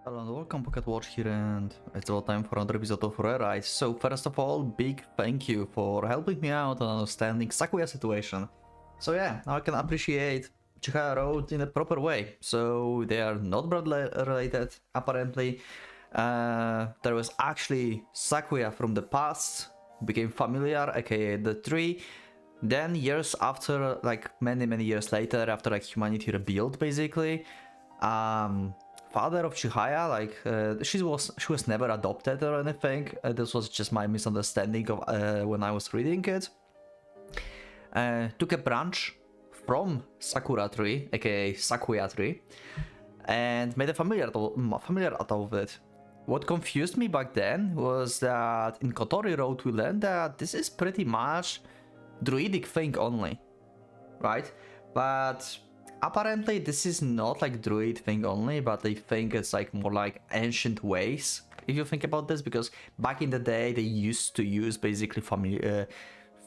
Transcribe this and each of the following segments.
Hello and welcome, PocketWatch here, and it's about time for another episode of Rewrite. So first of all, big thank you for helping me out on understanding Sakuya's situation. So yeah, now I can appreciate Chihaya Road in a proper way. So they are not blood related, apparently. There was actually Sakuya from the past, who became familiar, aka the tree. Then years after, like many years later, after like humanity rebuilt basically, father of Chihaya, like she was never adopted or anything. This was just my misunderstanding of when I was reading it. Took a branch from Sakura tree, aka Sakuya tree, and made a familiar out of it. What confused me back then was that in Kotori Road we learned that this is pretty much druidic thing only, right? But apparently this is not like druid thing only, but I think it's like more like ancient ways, if you think about this, because back in the day they used to use basically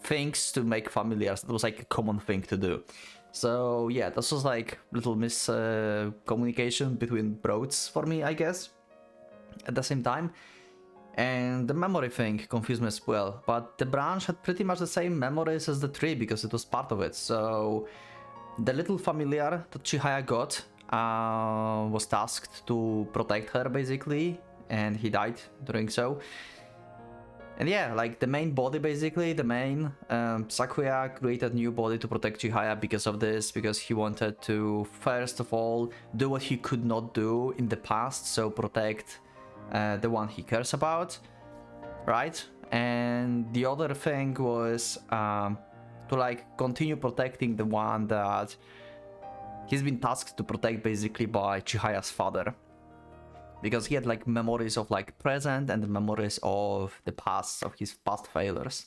things to make familiars. It was like a common thing to do. So yeah, this was like little miscommunication between bros for me, I guess, at the same time. And the memory thing confused me as well, but the branch had pretty much the same memories as the tree because it was part of it. So the little familiar that Chihaya got was tasked to protect her basically, and he died doing so. And yeah, like the main body basically, the main Sakuya created new body to protect Chihaya because of this, because he wanted to first of all do what he could not do in the past, so protect the one he cares about, right? And the other thing was to like continue protecting the one that he's been tasked to protect basically by Chihaya's father, because he had like memories of like present and memories of the past, of his past failures.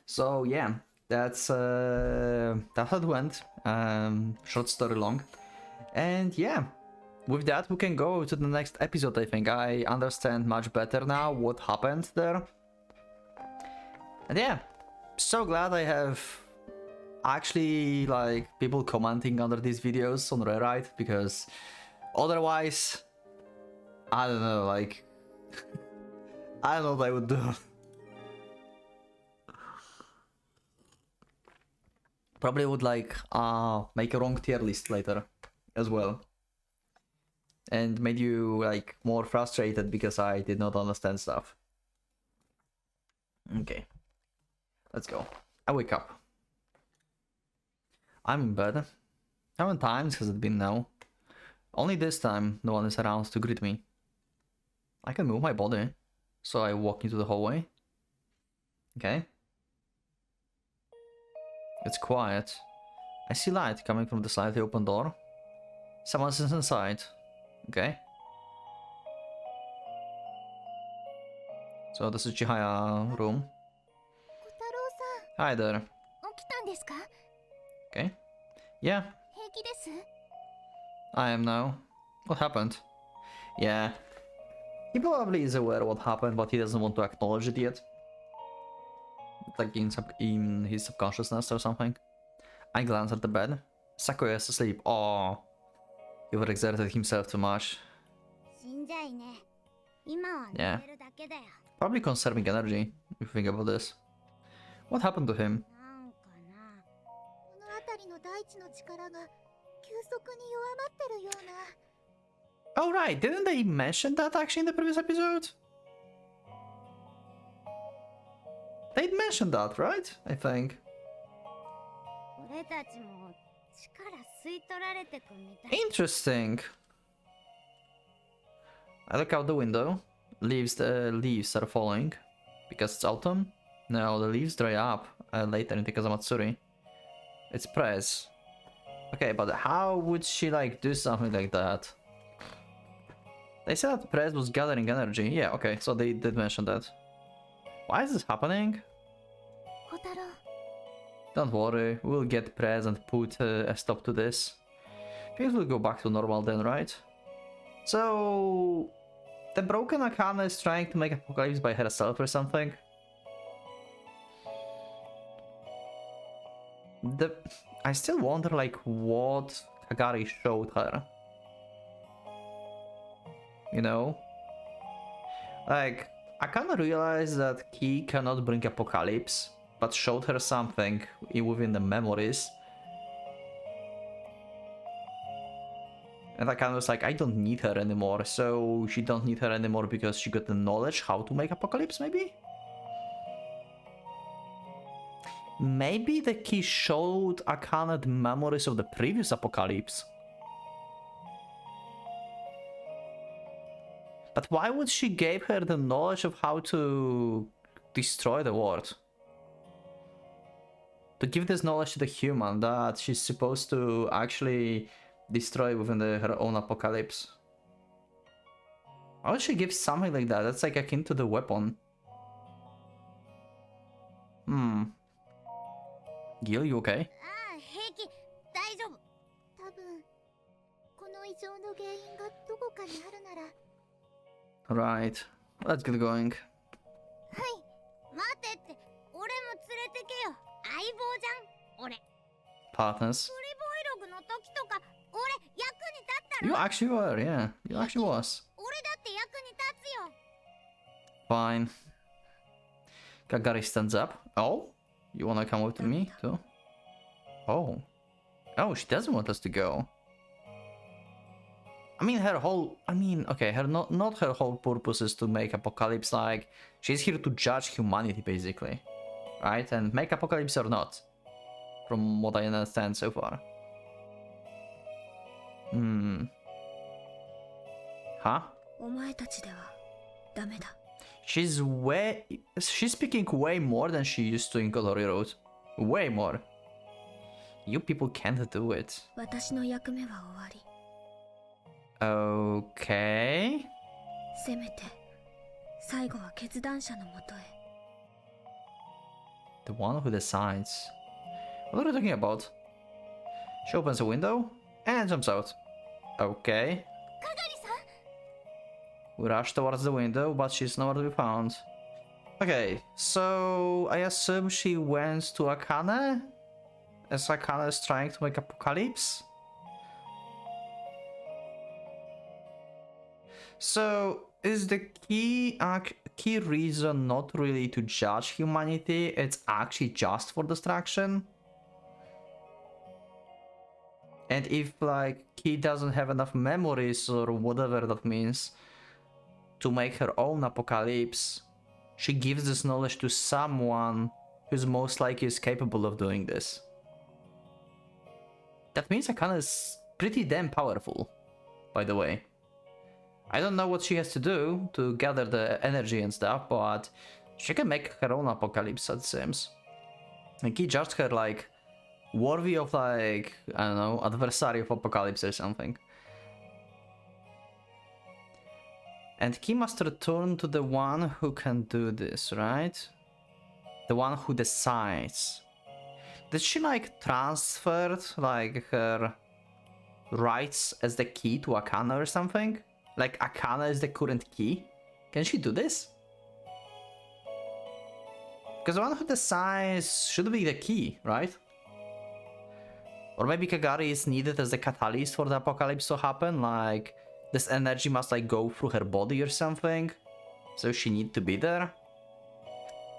So yeah, that's how it went. Short story long. And yeah, with that we can go to the next episode. I think I understand much better now what happened there. And yeah, so glad I have actually like people commenting under these videos on Rewrite, because otherwise I don't know, like I don't know what I would do. Probably would like make a wrong tier list later as well, and made you like more frustrated because I did not understand stuff. Okay, let's go. I wake up. I'm in bed. How many times has it been now? Only this time no one is around to greet me. I can move my body, so I walk into the hallway. Okay. It's quiet. I see light coming from the slightly open door. Someone is inside. Okay. So this is Chihaya room. Hi there. Okay. Yeah, I am now. What happened? Yeah. He probably is aware what happened, but he doesn't want to acknowledge it yet. Like in his subconsciousness or something. I glance at the bed. Sakuya is asleep. Oh, he overexerted himself too much. Yeah. Probably conserving energy, if you think about this. What happened to him? Oh right, didn't they mention that actually in the previous episode? They'd mentioned that, right? I think. Interesting. I look out the window. Leaves are falling because it's autumn. No, the leaves dry up later in Tikazamatsuri. It's press. Okay, but how would she like do something like that? They said that press was gathering energy. Yeah, okay, so they did mention that. Why is this happening? Don't worry, we'll get press and put a stop to this. Things will go back to normal then, right? So the broken Akana is trying to make Apocalypse by herself or something. I still wonder like what Kagari showed her. you know? Like, I kinda realized that Key cannot bring apocalypse, but showed her something within the memories. And I kinda was like, I don't need her anymore, so she don't need her anymore because she got the knowledge how to make apocalypse, maybe? Maybe the Key showed Akane the memories of the previous apocalypse. But why would she give her the knowledge of how to destroy the world? To give this knowledge to the human that she's supposed to actually destroy within her own apocalypse. Why would she give something like that? That's like akin to the weapon. Gil, you okay? Right, let's get going. Partners. You actually were, yeah. You actually was. Fine. Kagari stands up. Oh? You wanna come with me too? Oh. Oh, she doesn't want us to go. I mean, okay, not her whole purpose is to make apocalypse, like, she's here to judge humanity, basically. Right? And make apocalypse or not. From what I understand so far. Huh? She's speaking way more than she used to in Kotori Road. Way more. You people can't do it. Okay. The one who decides. What are you talking about? She opens a window and jumps out. Okay. We rush towards the window, but she's nowhere to be found. Okay, so I assume she went to Akane? As Akane is trying to make apocalypse? So, is the key reason not really to judge humanity, it's actually just for distraction? And if, like, Key doesn't have enough memories or whatever that means to make her own apocalypse, she gives this knowledge to someone who's most likely is capable of doing this. That means Akane is pretty damn powerful, by the way. I don't know what she has to do to gather the energy and stuff, but she can make her own apocalypse, it seems. And Key judged her, like, worthy of, like, I don't know, adversary of apocalypse or something. And Key must return to the one who can do this, right? The one who decides. Did she, like, transferred, like, her rights as the Key to Akane or something? Like, Akane is the current Key? Can she do this? Because the one who decides should be the Key, right? Or maybe Kagari is needed as the catalyst for the apocalypse to happen, like, this energy must, like, go through her body or something, so she need to be there.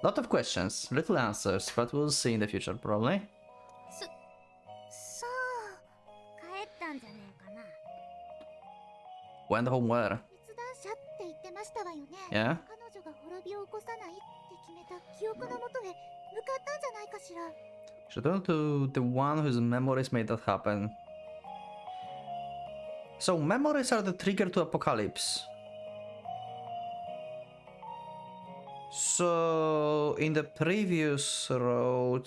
Lot of questions, little answers, but we'll see in the future, probably. Went home where? Yeah? She turned to the one whose memories made that happen. So memories are the trigger to apocalypse. So in the previous road,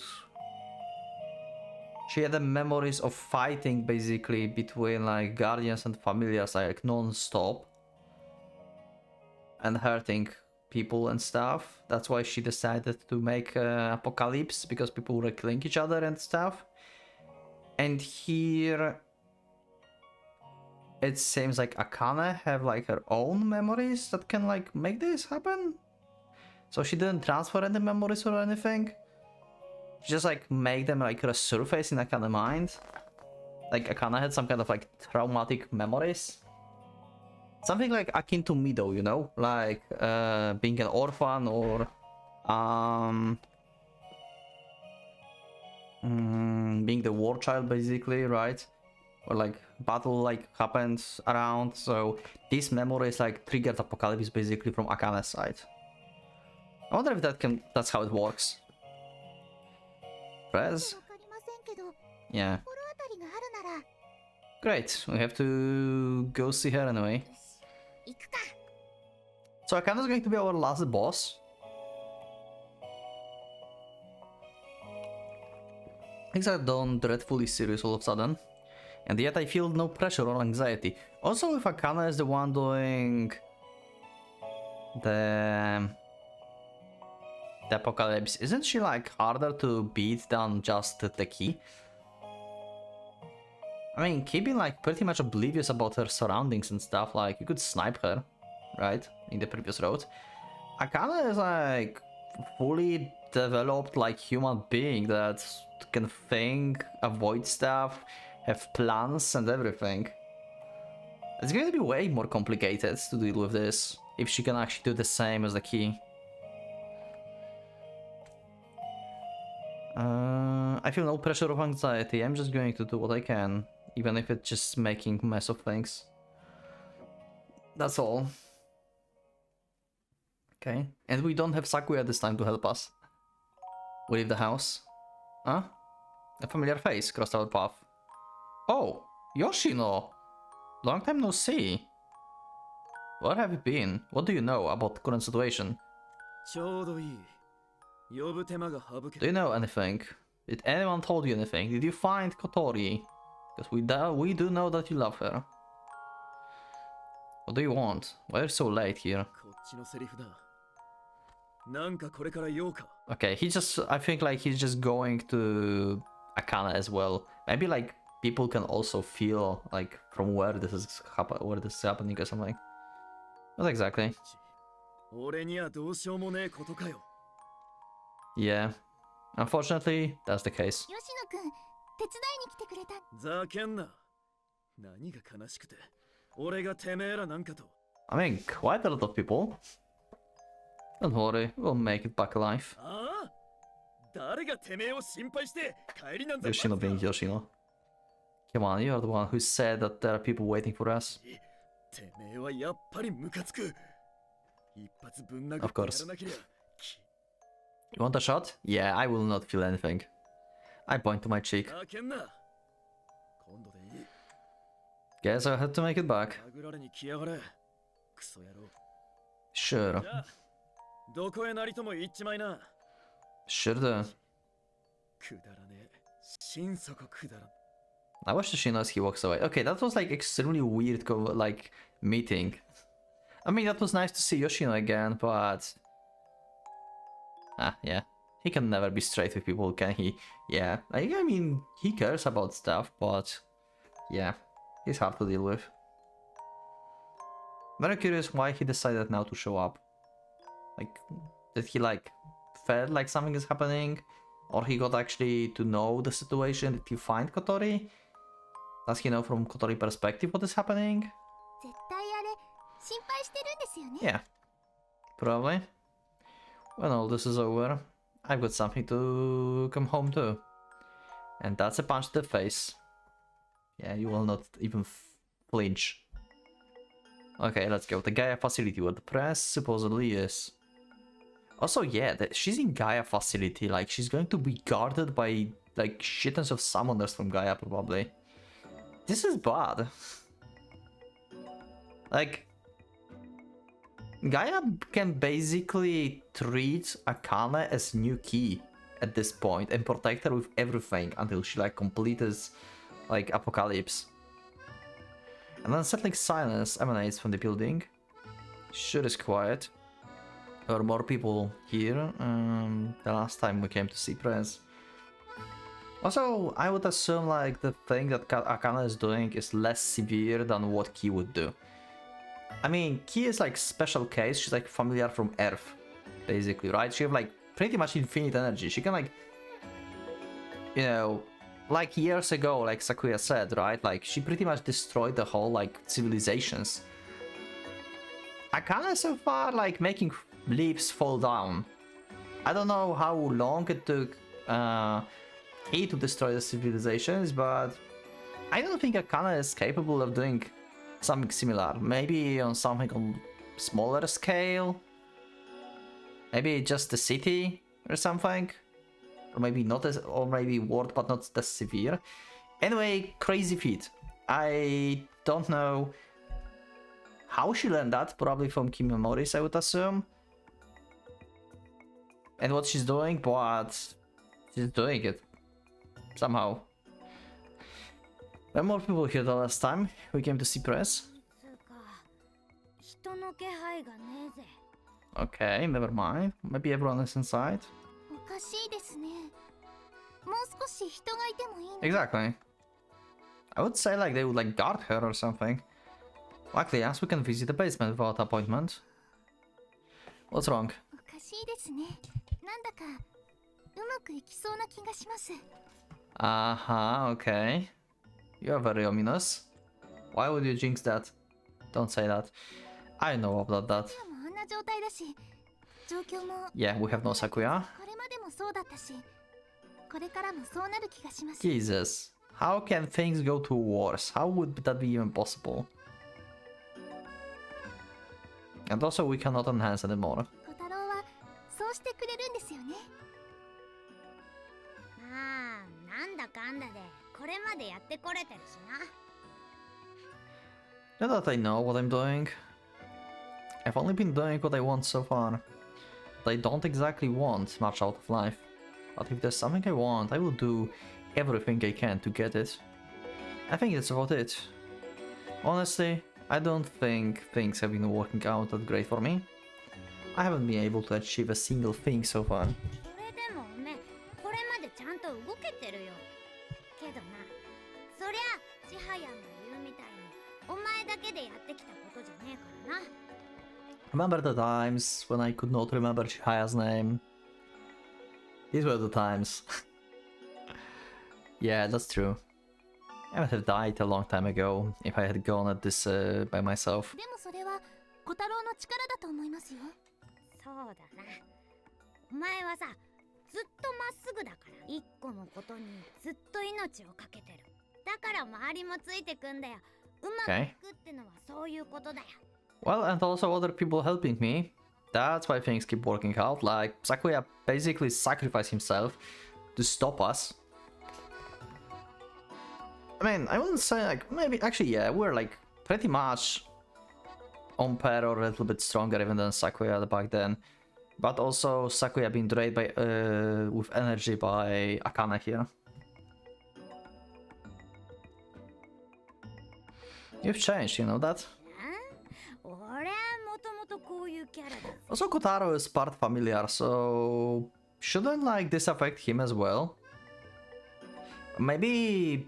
she had the memories of fighting basically between, like, guardians and familiars, like, non-stop, and hurting people and stuff. That's why she decided to make apocalypse, because people were killing each other and stuff. And here it seems like Akane have, like, her own memories that can, like, make this happen. So she didn't transfer any memories or anything. She just, like, make them, like, resurface in Akane's mind. Like, Akane had some kind of, like, traumatic memories. Something like akin to me though, you know? Like being an orphan or being the war child basically, right? Or like battle like happens around, so these memories like triggered apocalypse basically from Akane's side. I wonder if that's how it works. Press? Yeah. Great, we have to go see her anyway. So Akane's going to be our last boss. Things are done dreadfully serious all of a sudden. And yet I feel no pressure or anxiety. Also, if Akane is the one doing the apocalypse, isn't she like harder to beat than just the key? I mean, Key being like pretty much oblivious about her surroundings and stuff, like you could snipe her, right? In the previous road. Akane is like fully developed like human being that can think, avoid stuff, have plans and everything. It's going to be way more complicated to deal with this if she can actually do the same as the key. I feel no pressure of anxiety. I'm just going to do what I can, even if it's just making mess of things. That's all. Okay, and we don't have Sakuya this time to help us. We leave the house. Huh? A familiar face crossed our path. Oh, Yoshino! Long time no see. Where have you been? What do you know about the current situation? Do you know anything? Did anyone told you anything? Did you find Kotori? Because we do know that you love her. What do you want? Why are you so late here? Okay, I think like he's just going to Akane as well. Maybe like people can also feel like from where this is happening or something. Not exactly. Yeah, unfortunately, that's the case. I mean, quite a lot of people. Don't worry, we'll make it back alive. Yoshino being Yoshino. Come on, you're the one who said that there are people waiting for us. Of course. You want a shot? Yeah, I will not feel anything. I point to my cheek. Guess I had to make it back. Sure. Sure do. I wish Yoshino as he walks away. Okay, that was like extremely weird like meeting. I mean, that was nice to see Yoshino again, but... yeah. He can never be straight with people, can he? Yeah. I mean, he cares about stuff, but... yeah. He's hard to deal with. Very curious why he decided now to show up. Like, did he like... felt like something is happening? Or he got actually to know the situation? Did he find Kotori? Does he know from Kotori's perspective what is happening? Yeah, probably. When all this is over, I've got something to come home to. And that's a punch to the face. Yeah, you will not even flinch. Okay, let's go. The Gaia facility where the press supposedly is. Also, yeah, she's in Gaia facility. Like, she's going to be guarded by, like, shitons of summoners from Gaia, probably. This is bad. Like, Gaia can basically treat Akane as new key at this point and protect her with everything until she like completes like apocalypse. An unsettling silence emanates from the building. Sure is quiet. There are more people here the last time we came to see Prez. Also, I would assume like the thing that Akane is doing is less severe than what Ki would do. I mean, Ki is like special case, she's like familiar from Earth, basically, right? She have like pretty much infinite energy. She can like, you know, like years ago, like Sakuya said, right? Like she pretty much destroyed the whole like civilizations. Akane so far, like, making leaves fall down. I don't know how long it took he to destroy the civilizations, but I don't think Akane is capable of doing something similar. Maybe on something on smaller scale. Maybe just the city or something. Or maybe not as, or maybe world, but not that severe. Anyway, crazy feat. I don't know how she learned that. Probably from Kim Memories, I would assume. And what she's doing, but she's doing it somehow. There are more people here than last time we came to see press. Okay, never mind. Maybe everyone is inside. Exactly. I would say like they would like guard her or something. Luckily, yes, we can visit the basement without appointment. What's wrong? Okay. You are very ominous. Why would you jinx that? Don't say that. I know about that. Yeah, we have no Sakuya. Jesus. How can things go to worse? How would that be even possible? And also we cannot enhance anymore. Now that I know what I'm doing, I've only been doing what I want so far. But I don't exactly want much out of life. But if there's something I want, I will do everything I can to get it. I think that's about it. Honestly, I don't think things have been working out that great for me. I haven't been able to achieve a single thing so far. Remember the times when I could not remember Chihaya's name? These were the times. Yeah, that's true. I would have died a long time ago if I had gone at this by myself. Okay. Well, and also other people helping me. That's why things keep working out. Like, Sakuya basically sacrificed himself to stop us. I mean, I wouldn't say like, maybe, actually yeah, we're like pretty much on par or a little bit stronger even than Sakuya back then. But also Sakuya being drained by, with energy by Akane here. You've changed, you know that? Also, Kotaro is part familiar, so shouldn't like this affect him as well? Maybe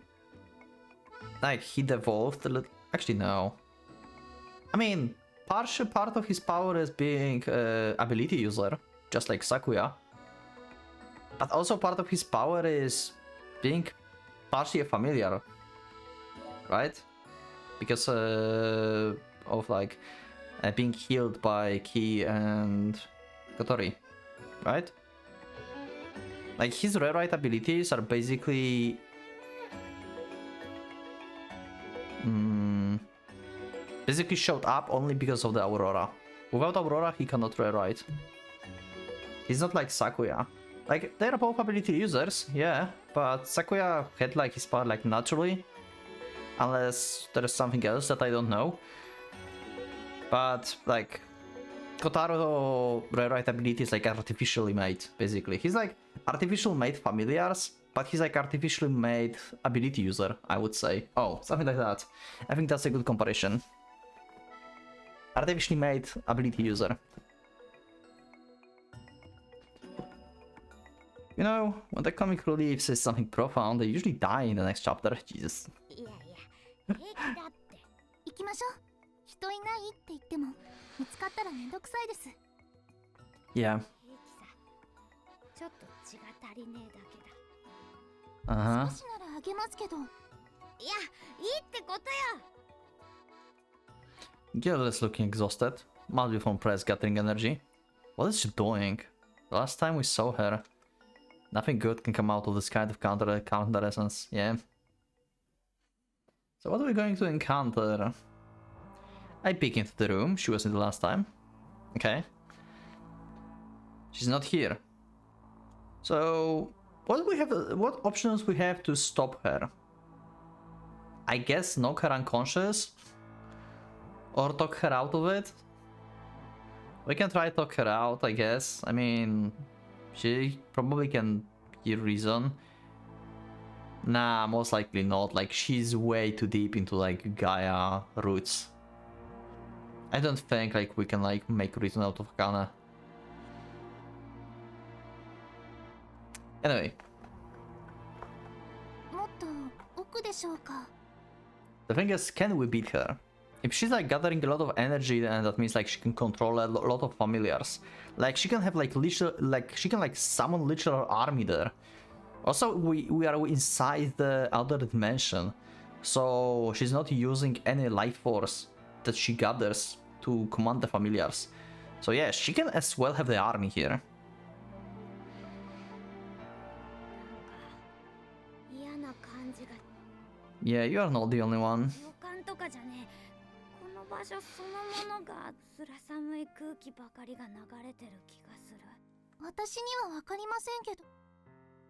like he devolved a little. Actually, no. I mean, part of his power is being ability user, just like Sakuya. But also part of his power is being partially a familiar, right? Because of like being healed by Ki and Kotori, right? Like his rewrite abilities are basically basically showed up only because of the Aurora. Without Aurora, he cannot rewrite. He's not like Sakuya. Like they're both ability users, yeah, but Sakuya had like his power like naturally, unless there is something else that I don't know. But like Kotaro rewrite ability is like artificially made, basically. He's like artificial made familiars, but he's like artificially made ability user, I would say. Oh, something like that. I think that's a good comparison. Artificially made ability user. You know, when the comic relief says something profound, they usually die in the next chapter. Jesus. Yeah. Uh-huh. Gil is looking exhausted. Must be from press gathering energy. What is she doing? The last time we saw her, nothing good can come out of this kind of counter essence. Yeah. So what are we going to encounter? I peek into the room. She was in the last time. Okay. She's not here. So what options we have to stop her? I guess knock her unconscious or talk her out of it. We can try to talk her out, I guess. I mean, she probably can hear reason. Nah, most likely not. Like, she's way too deep into like Gaia roots. I don't think like we can like make reason out of Akane. Anyway. The thing is, can we beat her? If she's like gathering a lot of energy, then that means like she can control a lot of familiars. Like she can have like literal, like she can like summon literal army there. Also, we are inside the other dimension, so she's not using any life force that she gathers to command the familiars. So yeah, she can as well have the army here. Yeah, you are not the only one.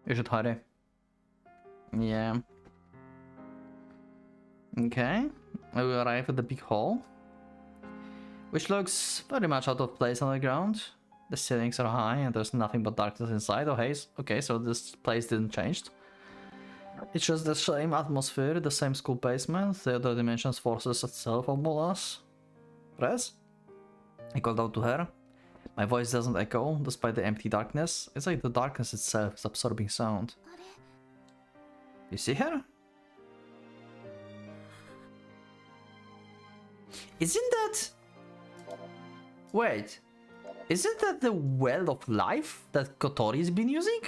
You should hide it. Yeah. Okay. We arrive at the big hall, which looks very much out of place on the ground. The ceilings are high and there's nothing but darkness inside. Oh, hey. Okay, so this place didn't change. It's just the same atmosphere, the same school basement, the other dimensions forces itself on us. Press? I called out to her. My voice doesn't echo, despite the empty darkness. It's like the darkness itself is absorbing sound. You see her? Isn't that... Wait. Isn't that the well of life that Kotori's been using?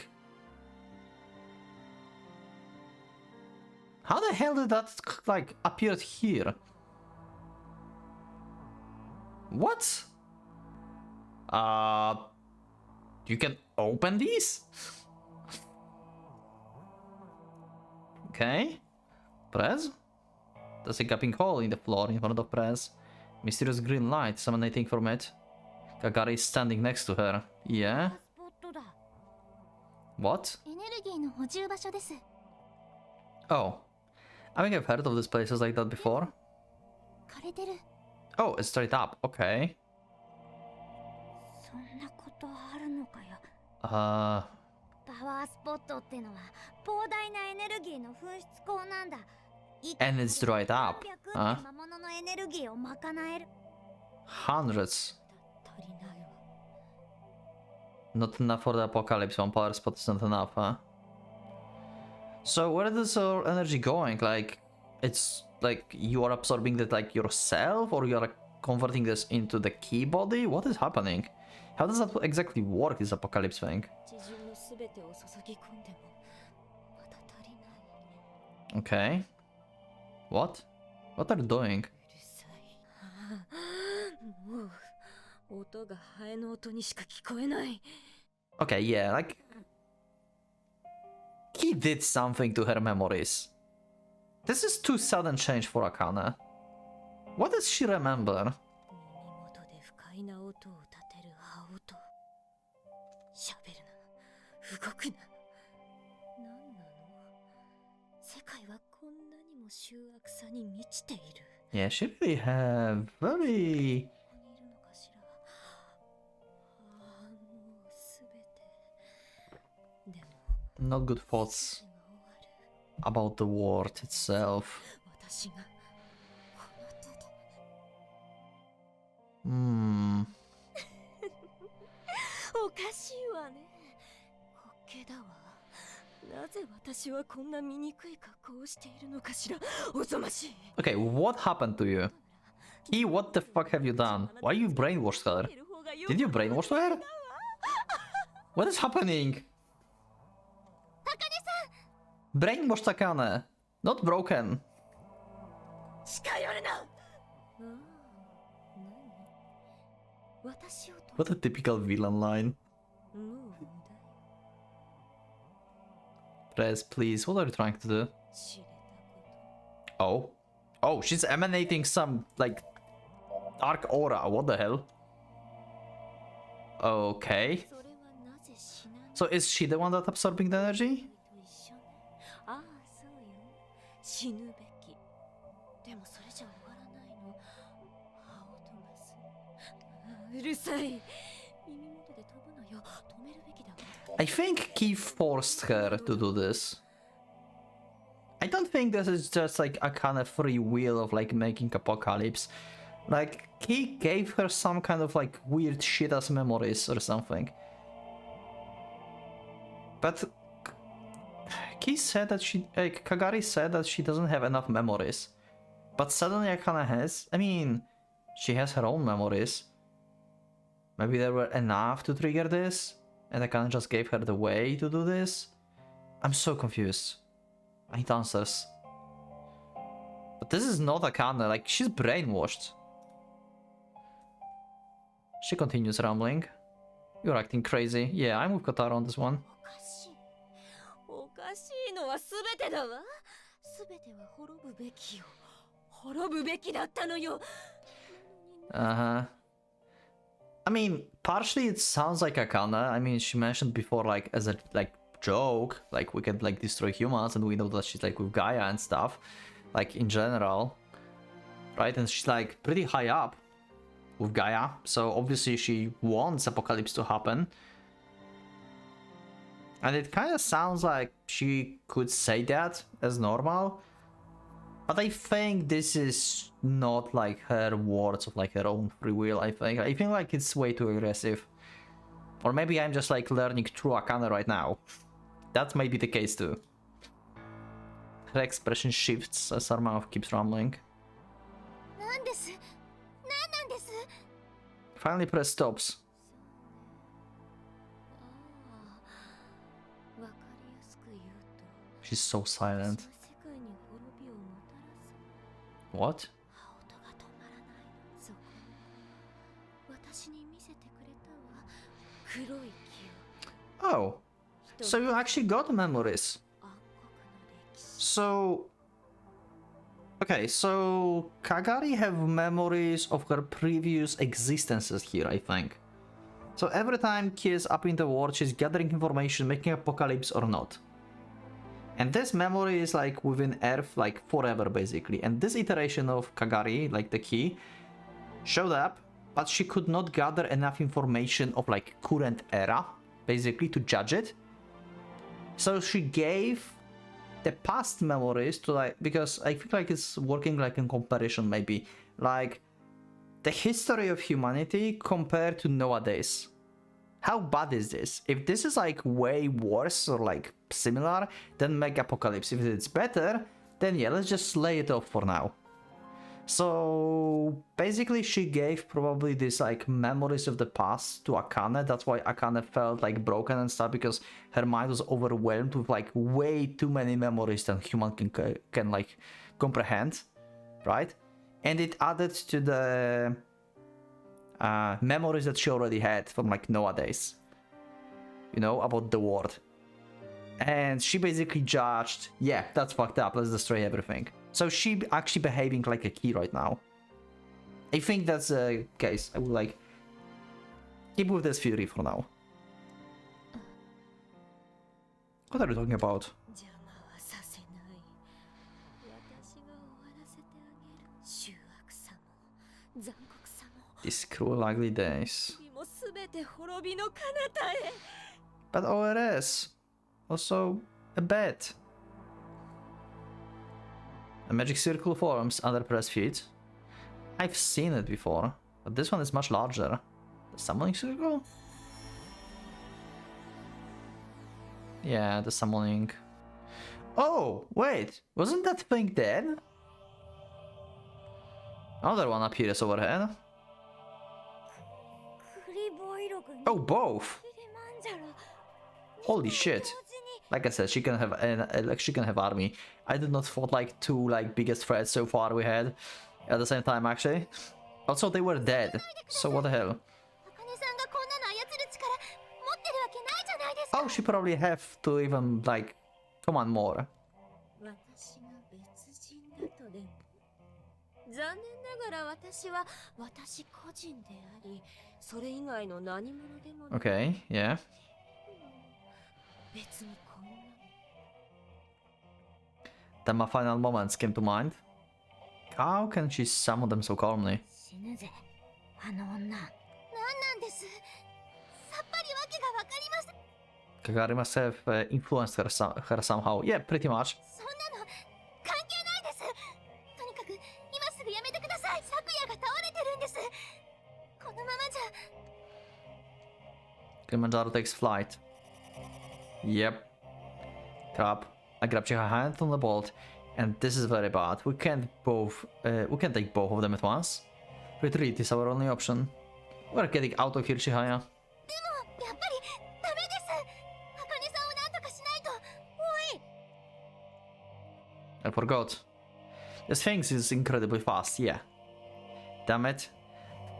How the hell did that, like, appear here? What? You can open these? Okay. Press? There's a gaping hole in the floor in front of Press. Mysterious green light is emanating from it. Kagari is standing next to her. Yeah? What? Oh. I think I've heard of these places like that before. Oh, it's straight up. Okay. And it's dried up. Huh? Hundreds. Not enough for the apocalypse. One power spot is not enough, huh? So where is our energy going? Like, it's like you are absorbing that like yourself, or you are converting this into the key body? What is happening? How does that exactly work, this apocalypse thing? Okay. What? What are you doing? Okay, yeah, like... He did something to her memories. This is too sudden change for Akane. What does she remember? Yeah, she really have very... not good thoughts about the world itself. Hmm. Okay, what happened to you? Key, what the fuck have you done? Why you brainwashed her? Did you brainwash her? What is happening? Brainwashed Akane, not broken. What a typical villain line. Press, please. What are you trying to do? Oh. Oh, she's emanating some, like, dark aura. What the hell? Okay. So is she the one that's absorbing the energy? I think Key forced her to do this. I don't think this is just like a kind of free will of like making apocalypse. Like, Key gave her some kind of like weird shit as memories or something. But Key said that Kagari said that she doesn't have enough memories. But suddenly Akane has. I mean, she has her own memories. Maybe there were enough to trigger this, and Akane just gave her the way to do this? I'm so confused. I need answers. But this is not Akane, like, she's brainwashed. She continues rambling. You're acting crazy. Yeah, I'm with Kotaro on this one. Uh-huh. I mean, partially it sounds like Akane. I mean, she mentioned before, like, as a, like, joke, like, we can, like, destroy humans, and we know that she's, like, with Gaia and stuff, like, in general, right? And she's, like, pretty high up with Gaia, so obviously she wants apocalypse to happen. And it kind of sounds like she could say that as normal, but I think this is not like her words of like her own free will. I think like it's way too aggressive. Or maybe I'm just like learning through Akane right now. That might be the case too. Her expression shifts as her mouth keeps rambling. Finally press stops. She's so silent. What? Oh, so you actually got memories. So, okay, so Kagari have memories of her previous existences here, I think. So every time Ki is up in the world, she's gathering information, making apocalypse or not. And this memory is like within Earth, like forever basically. And this iteration of Kagari, like the Ki, showed up, but she could not gather enough information of like current era, basically, to judge it. So she gave the past memories to like, because I think like it's working like in comparison maybe, like the history of humanity compared to nowadays. How bad is this? If this is like way worse or like similar, then make apocalypse. If it's better, then yeah, let's just lay it off for now. So basically she gave probably this like memories of the past to Akane. That's why Akane felt like broken and stuff, because her mind was overwhelmed with like way too many memories than human can like comprehend, right? And it added to the memories that she already had from like nowadays, you know, about the world. And she basically judged, yeah, that's fucked up, let's destroy everything. So she actually behaving like a Ki right now. I think that's the case. I would like keep with this theory for now. What are you talking about? These cruel, ugly days. But ORS, also a bet. A magic circle forms under press feed. I've seen it before, but this one is much larger. The summoning circle? Yeah, the summoning. Oh, wait, wasn't that thing dead? Another one appears overhead. Oh, both! Holy shit! Like I said, she can have army. I did not thought like two like biggest threats so far we had at the same time actually. Also, they were dead. So what the hell? how she probably have to even like command more. 私が別人だとでも残念ながら私は私個人でありそれ以外の何者でもない Okay, yeah. 別にこんな Then my final moments came to mind. How can she summon them so calmly? 死ぬぜあの女なんなんですさっぱりわけがわかりません Kagari must have influenced her, her somehow. Yeah, pretty much. そんなの関係ないですとにかく今すぐやめてください昨夜が倒れてるんですこのままじゃ Kilimanjaro takes flight. Yep. Crap. I grabbed her hand on the bolt, and this is very bad. We can't take both of them at once. Retreat is our only option. We're getting out of here, Chihaya. でもやっぱりダメです茜さんをなんとかしないとおい I forgot. This thing is incredibly fast, yeah. Damn it.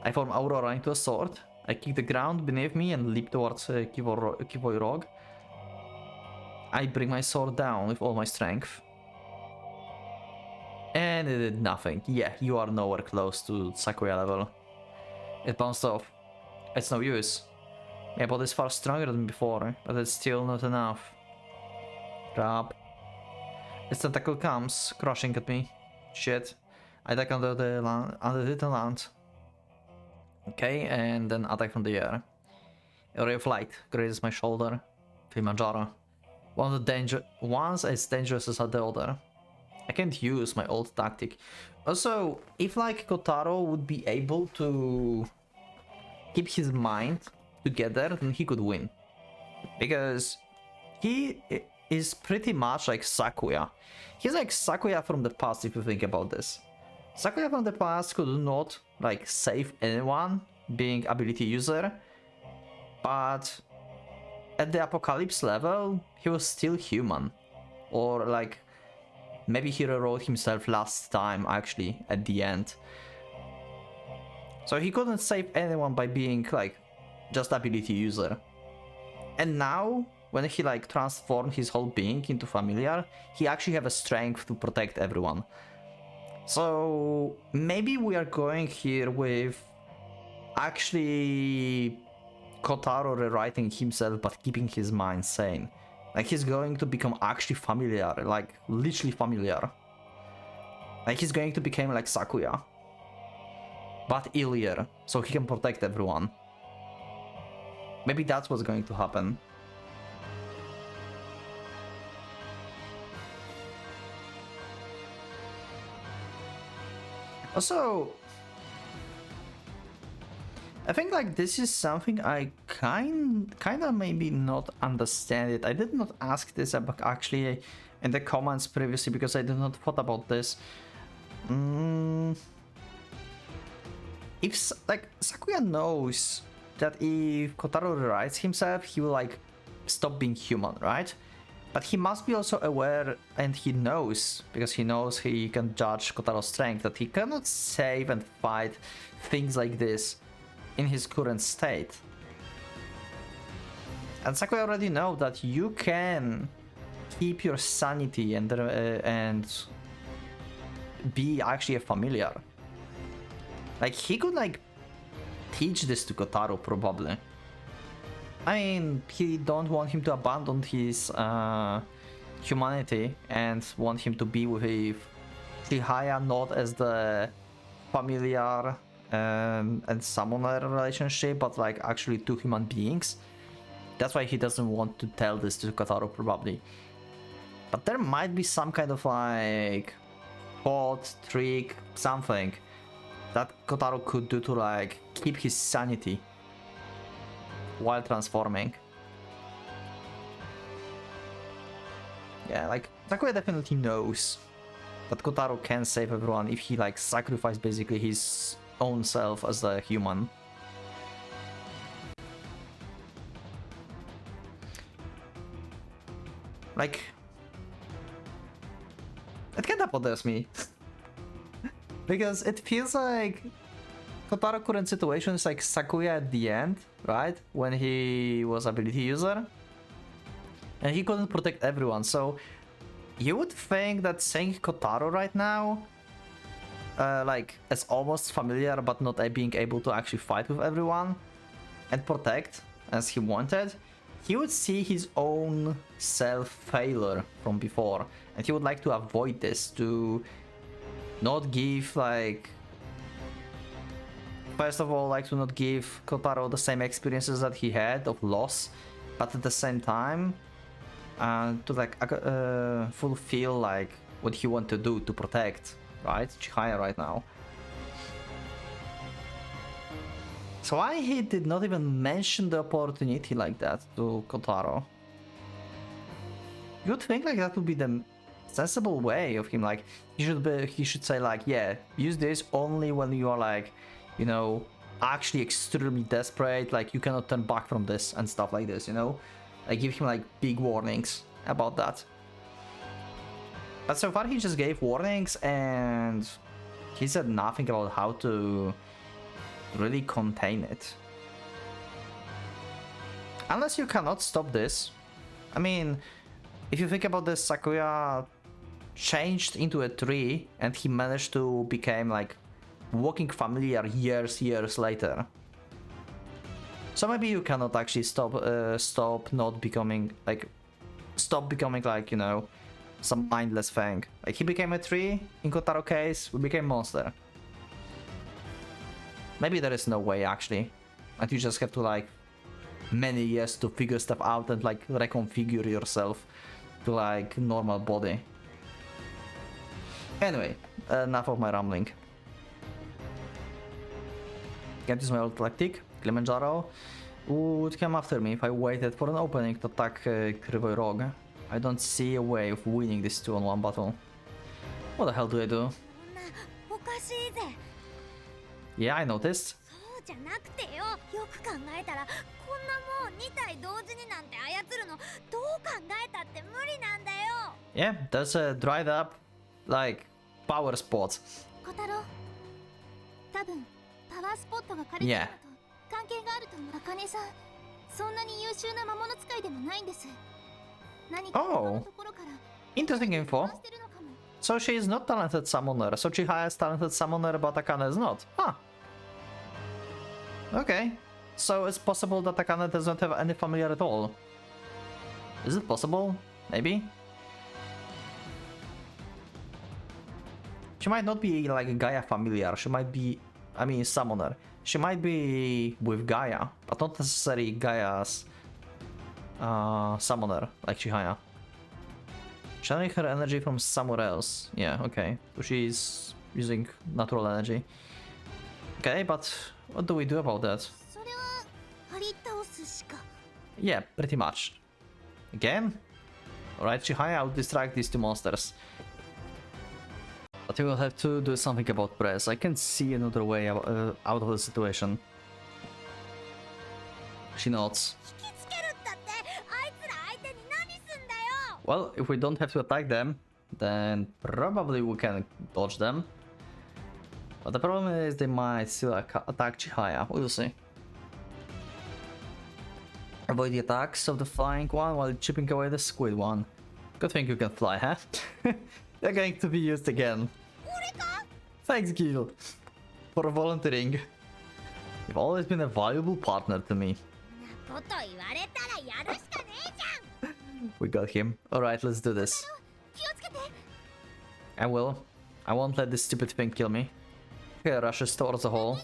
I form Aurora into a sword. I kick the ground beneath me and leap towards Kivoi Rog. I bring my sword down with all my strength. And it did nothing. Yeah, you are nowhere close to Sakuya level. It bounced off. It's no use. My body is far stronger than before, but it's still not enough. Crap. Its tentacle comes, crushing at me. Shit. I attack under the land. Okay, and then attack from the air. A ray of light grazes my shoulder. Kilimanjaro. One's as dangerous as the other. I can't use my old tactic. Also, if like Kotaro would be able to keep his mind together, then he could win. Because he is pretty much like Sakuya. He's like Sakuya from the past if you think about this. Sakuya from the past could not like save anyone being ability user, but at the apocalypse level he was still human. Or like maybe he rewrote himself last time actually at the end. So he couldn't save anyone by being like just ability user. And now when he like transformed his whole being into familiar, he actually have a strength to protect everyone. So maybe we are going here with actually Kotaro rewriting himself but keeping his mind sane. Like he's going to become actually familiar, like literally familiar. Like he's going to become like Sakuya, but earlier, so he can protect everyone. Maybe that's what's going to happen. Also, I think like this is something I kinda maybe not understand it. I did not ask this actually in the comments previously because I did not thought about this. If like Sakuya knows that if Kotaro rewrites himself, he will like stop being human, right? But he must be also aware, and he knows, because he knows he can judge Kotaro's strength, that he cannot save and fight things like this in his current state. And Sakuya already know that you can keep your sanity and be actually a familiar. Like he could like teach this to Kotaro probably. I mean, he don't want him to abandon his humanity and want him to be with Chihaya not as the familiar and summoner relationship, but like actually two human beings. That's why he doesn't want to tell this to Kotaro probably. But there might be some kind of like thought, trick, something that Kotaro could do to like keep his sanity while transforming. Yeah, like Sakuya definitely knows that Kotaro can save everyone if he like sacrificed basically his own self as a human. Like it kinda bothers me because it feels like Kotaro current situation is like Sakuya at the end, right? When he was ability user. and he couldn't protect everyone. So you would think that saying Kotaro right now, like, as almost familiar but not being able to actually fight with everyone and protect as he wanted, he would see his own self failure from before, and he would like to avoid this, to not give, like, first of all, like, to not give Kotaro the same experiences that he had of loss, but at the same time to like fulfill like what he wanted to do to protect, right, Chihaya right now. So why he did not even mention the opportunity like that to Kotaro? You'd think like that would be the sensible way of him, like he should say like, yeah, use this only when you are like, you know, actually extremely desperate, like you cannot turn back from this and stuff like this, you know? Like give him like big warnings about that. But so far he just gave warnings and he said nothing about how to really contain it. Unless you cannot stop this. I mean, if you think about this, Sakuya changed into a tree and he managed to become like walking familiar years later. So maybe you cannot actually stop becoming like, you know, some mindless thing. Like he became a tree, in Kotaro case, we became monster. Maybe there is no way actually, and you just have to like many years to figure stuff out and like reconfigure yourself to like normal body. Anyway, enough of my rambling. Can't use my old tactic. Kilimanjaro would come after me if I waited for an opening to attack Krivoj Rog. I don't see a way of winning this 2-on-1 battle. What the hell do I do? Yeah, I noticed. Yeah, there's a dried up, like, power spot. Yeah. Oh, interesting info. So she is not talented summoner. So Chihaya is talented summoner, but Akane is not. Huh. Okay. So it's possible that Akane does not have any familiar at all. Is it possible? Maybe? She might not be like Gaia familiar. She might be, I mean, summoner. She might be with Gaia, but not necessarily Gaia's summoner, like Chihaya. Channeling her energy from somewhere else. Yeah, okay. So she's using natural energy. Okay, but what do we do about that? Yeah, pretty much. Again? Alright, Chihaya, I'll distract these two monsters. But we will have to do something about press. I can't see another way out of the situation. She nods. Well, if we don't have to attack them, then probably we can dodge them. But the problem is they might still attack Chihaya. We'll see. Avoid the attacks of the flying one while chipping away the squid one. Good thing you can fly, huh? They're going to be used again. Thanks, Gil, for volunteering. You've always been a valuable partner to me. We got him. Alright, let's do this. I will. I won't let this stupid thing kill me. Okay, rushes towards the hole.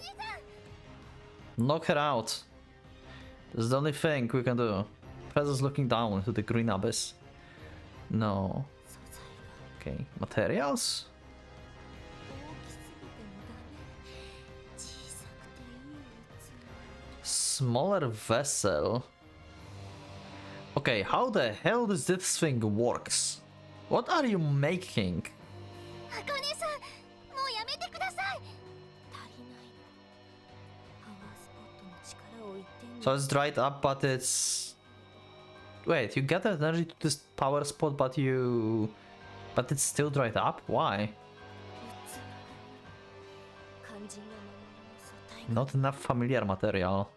Knock her out. This is the only thing we can do. Presence looking down into the green abyss. No. Okay, materials? Smaller vessel. Okay, how the hell does this thing works? What are you making? So it's dried up, but it's... Wait, you get the energy to this power spot, but you... But it's still dried up? Why? Not enough familiar material.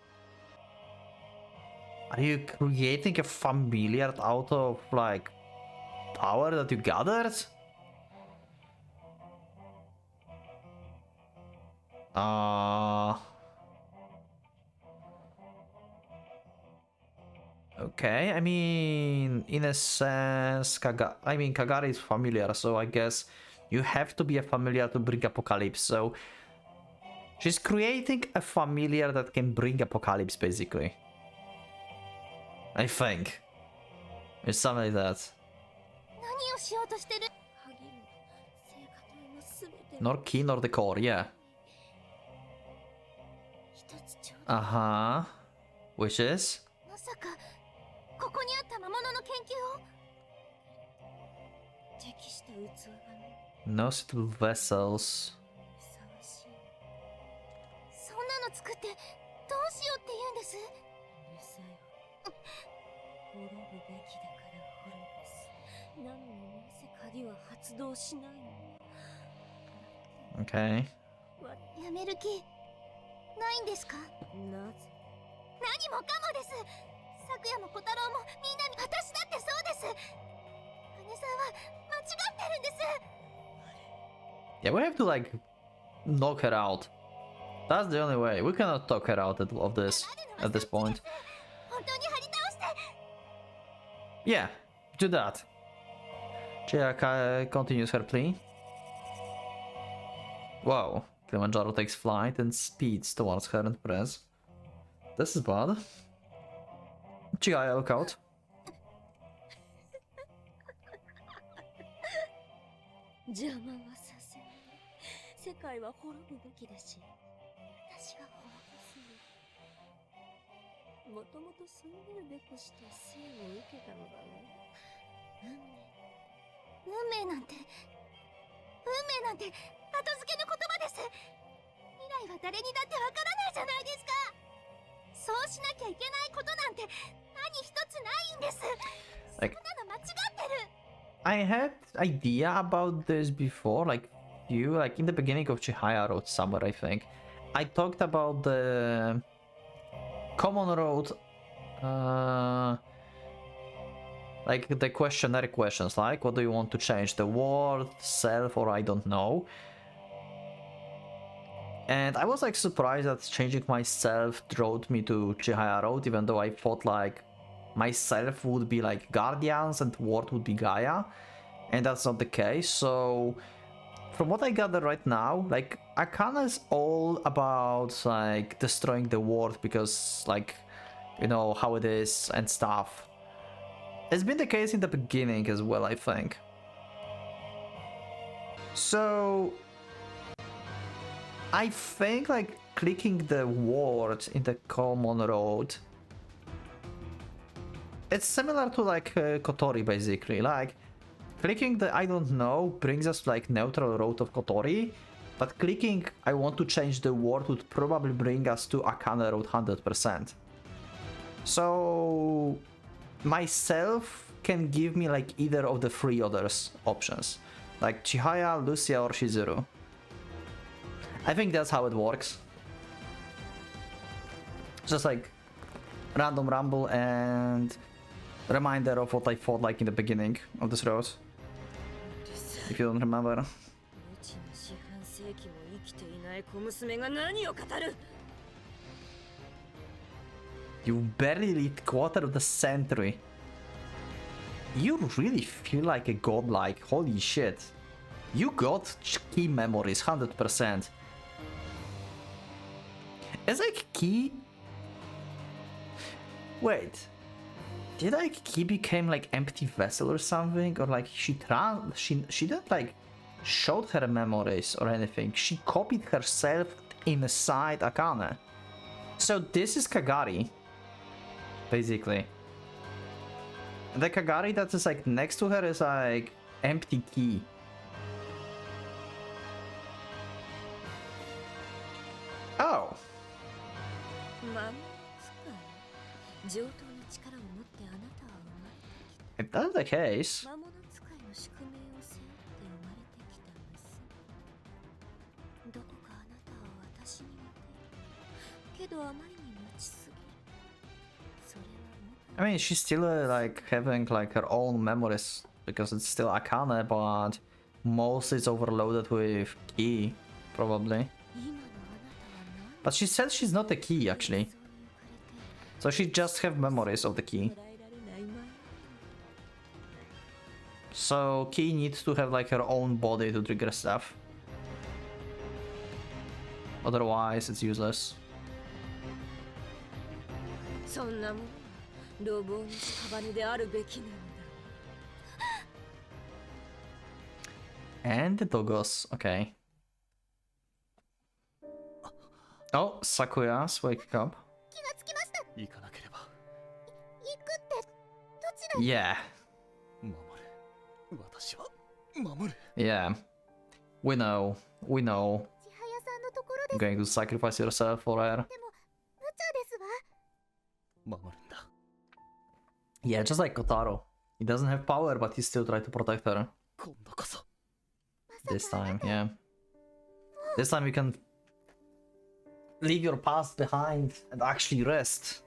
Are you creating a familiar out of, like, power that you gathered? Okay, I mean, in a sense, Kagari is familiar, so I guess you have to be a familiar to bring apocalypse, so she's creating a familiar that can bring apocalypse, basically. I think. It's something like that. 何をしようとしてる？鍵も聖火塔もすべて Nor key nor the core, yeah. 一つちょうだい。 Uh-huh. Which is? まさかここにあった魔物の研究を？適した器がね。 No suitable vessels. ふさわしい。そんなの作ってどうしようって言うんです？うるさいわ。滅ぶべきだから滅ぼす。なのになぜ鍵は発動しないの？ Okay. やめる気ないんですか？なぜ？何もかもです。昨夜も小太郎もみんなに私だってそうです。金さんは間違ってるんです。 Yeah, we have to, like, knock her out. That's the only way. We cannot talk her out of this at this point. 本当に張り倒して。 Yeah, do that. Chia continues her plea. Wow. Kilimanjaro takes flight and speeds towards her and press. This is bad. Chia, look out. 邪魔はさせない。世界は滅ぶべきだし、私が滅ぼすの。もともとそうなるべくして生を受けたのだね。運命なんて後付けの言葉です。未来は誰にだってわからないじゃないですか。そうしなきゃいけないことなんて何一つないんです。そんなの間違ってる。 I had idea about this before, like in the beginning of Chihaya Road Summer, I think. I talked about the common road, like the questionnaire questions, like what do you want to change, the world, self, or I don't know. And I was like surprised that changing myself drove me to Chihaya Road, even though I thought like myself would be like Guardians and world would be Gaia, and that's not the case. So from what I gather right now, like Akana is all about like destroying the world because, like, you know how it is and stuff. It's been the case in the beginning as well, I think. So I think like clicking the word in the common road, it's similar to like Kotori, basically. Like clicking the I don't know brings us like neutral road of Kotori, but clicking I want to change the word would probably bring us to Akane road 100%. So myself can give me like either of the three others options, like Chihaya, Lucia, or Shizuru. I think that's how it works. Just like random rumble and reminder of what I thought like in the beginning of this road. If you don't remember. You barely lit quarter of the century. You really feel like a godlike, holy shit. You got key memories, 100%. It's like key... Wait. Did like key became like empty vessel or something? Or like she didn't like showed her memories or anything. She copied herself inside Akane. So this is Kagari. Basically. And the Kagari that is like next to her is like empty key. Oh. If that's the case, I mean, she's still like having like her own memories because it's still Akane, but mostly it's overloaded with ki, probably. But she said she's not the ki actually, so she just have memories of the ki. So ki needs to have like her own body to trigger stuff. Otherwise, it's useless. And the doggos, okay. Oh, Sakuya's waking up. Yeah. Yeah. We know. You're going to sacrifice yourself for her. Yeah, just like Kotaro. He doesn't have power, but he still tries to protect her. This time, yeah. This time you can leave your past behind and actually rest.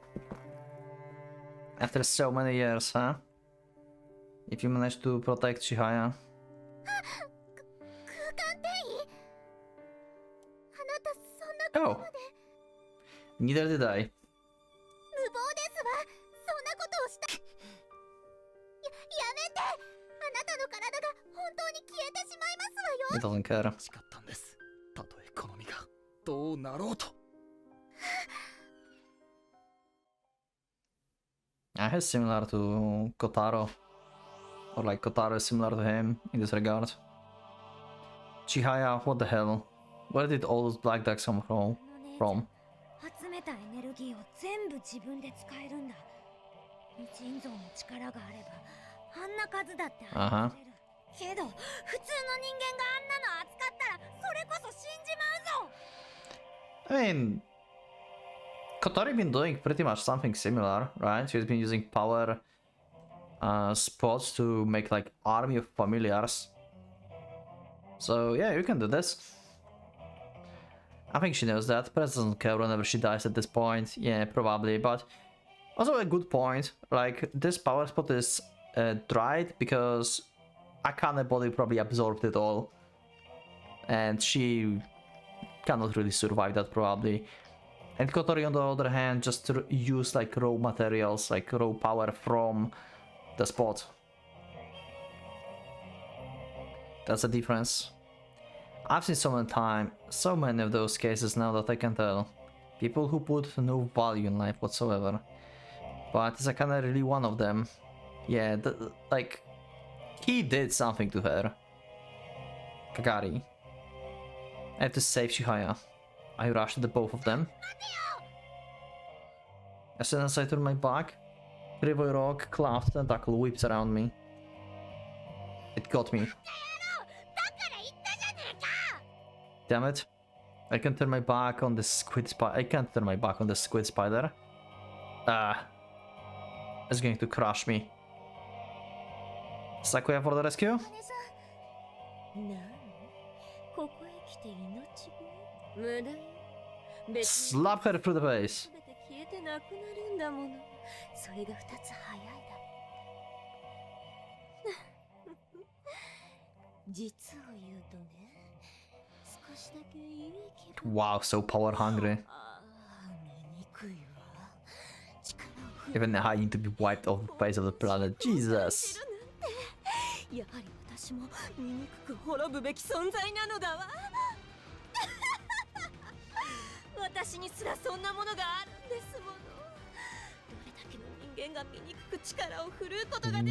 After so many years, huh? If you manage to protect Chihaya. Oh. Neither did I. He doesn't care. Yeah, he's similar to Kotaro. Or like Kotaro is similar to him in this regard. Chihaya, what the hell? Where did all those black ducks come from? Uh-huh. I mean, Kotori been doing pretty much something similar, right? She's been using power spots to make like army of familiars. So yeah, you can do this. I think she knows that. Perhaps doesn't care whenever she dies at this point. Yeah, probably. But also a good point. Like this power spot is dried because Akane body probably absorbed it all, and she cannot really survive that probably. And Kotori on the other hand just use like raw materials, like raw power from the spot. That's the difference. I've seen so many of those cases now that I can tell. People who put no value in life whatsoever. But is Akane really one of them? Yeah, like he did something to her. Kagari. I have to save Chihaya. I rushed the both of them. As soon as I turn my back, River Rock, Cloud Tentacle whips around me. It got me. Damn it. I can turn my back on the squid spider. I can't turn my back on the squid spider. It's going to crush me. Sakuya for the rescue? Slap her through the face. Wow, so power hungry. Even I need to be wiped off the face of the planet. Jesus.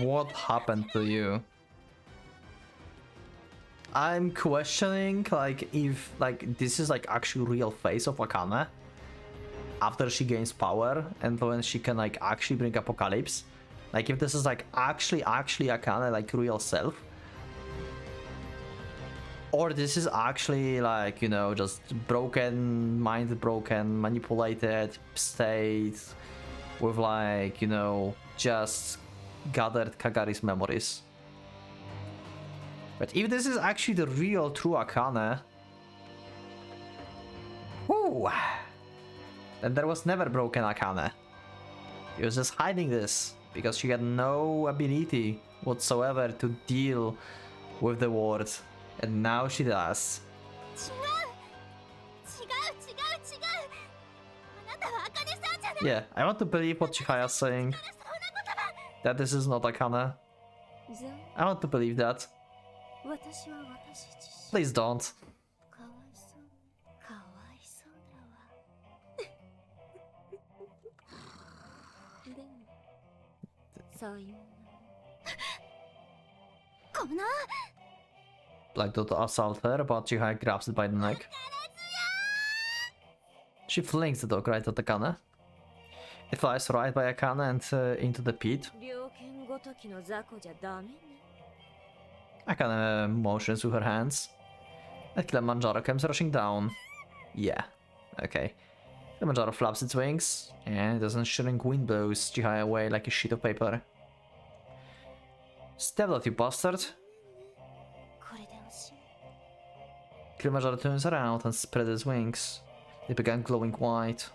What happened to you? I'm questioning like if like this is like actual real face of Akane after she gains power and when she can like actually bring apocalypse. Like if this is like actually Akane like real self, or this is actually like, you know, just broken, mind broken, manipulated state with like, you know, just gathered Kagari's memories. But if this is actually the real true Akane, whoo, then there was never broken Akane. She was just hiding this because she had no ability whatsoever to deal with the ward, and now she does. 違う違う違う違うあなたは茜さんじゃない Yeah, I want to believe what Chihaya's saying, そんな言葉 that this is not Akane. じゃ I want to believe that. あ私は私自身 Please don't. かわいそうかわいそうだわでもさようならこの Like to assault her, but Chihaya grabs it by the neck. She flings the dog right at Akane. It flies right by Akane and into the pit. 猟犬ごときの雑魚じゃダメね Akane motions with her hands. And Kilimanjaro comes rushing down. Yeah, okay. Kilimanjaro flaps its wings, and doesn't shrink wind blows Chihaya away like a sheet of paper. Stab that, you bastard! これでおしまい Kilimanjaro turns around and spreads its wings. They began glowing white.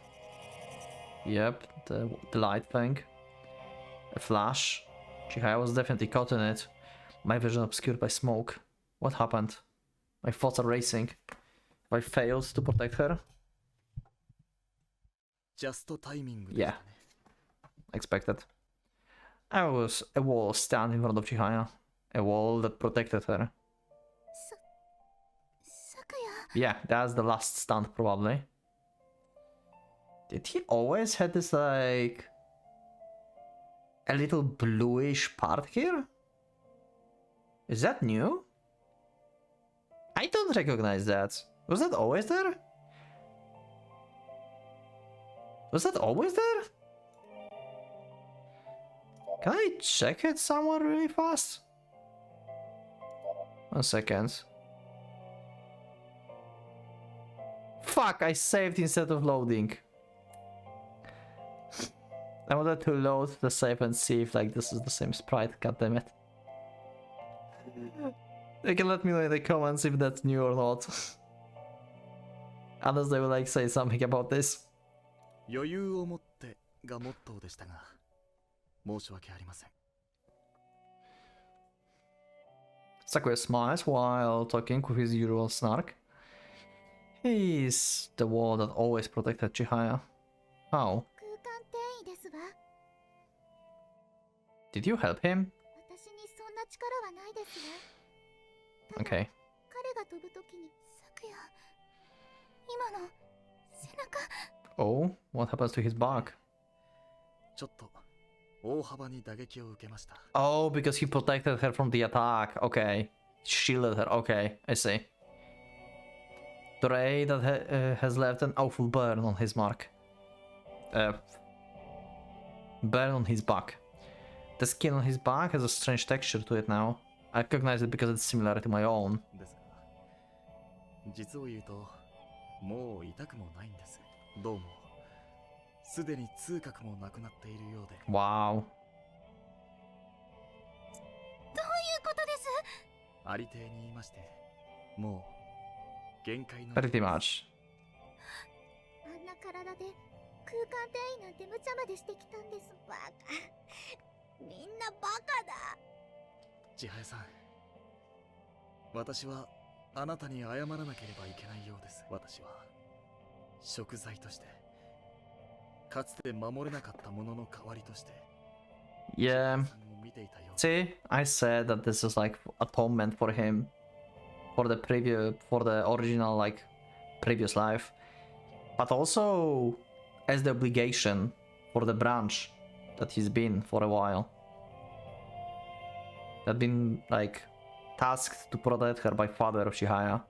Yep, the light thing. A flash. Chihaya was definitely caught in it. My vision obscured by smoke. What happened? My thoughts are racing. Have I failed to protect her? Yeah. Expected. I was a wall standing in front of Chihaya. A wall that protected her. 昨夜 Yeah, that's the last stand probably. Did he always have this like a little bluish part here? Is that new? I don't recognize that. Was that always there? Was that always there? Can I check it somewhere really fast? 1 second. Fuck, I saved instead of loading. I wanted to load the save and see if like this is the same sprite, god damn it. They can let me know in the comments if that's new or not. Unless they will like say something about this. 余裕を持ってがモットーでしたが、申し訳ありません。 Sakuya smiles while talking with his usual snark. He's the wall that always protected Chihaya. How? 空間転移ですわ Did you help him? 私にそんな力はないですわ Okay. 彼が飛ぶときに昨夜今の背中 Oh, what happens to his back? ちょっと大幅に打撃を受けました。 Oh, because he protected her from the attack. Okay. Shielded her. Okay, I see. The ray that has left an awful burn on his mark. Burn on his back. The skin on his back has a strange texture to it now. I recognize it because it's similar to my own. ですが、実を言うと、もう痛くもないんです。どうも、すでに痛覚もなくなっているようで。 Wow. どういうことです ありていに言いまして、もう限界の。 Pretty much. あんな体で空間転移なんて無茶までしてきたんですバカみんなバカだ千早さん、私はあなたに謝らなければいけないようです。私は食材としてかつて守れなかったものの代わりとして Yeah. さんを見ていたようです。 See, I said that this is like atonement for him. For the original like previous life. But also as the obligation for the branch that he's been for a while. That been like tasked to protect her by father of Chihaya.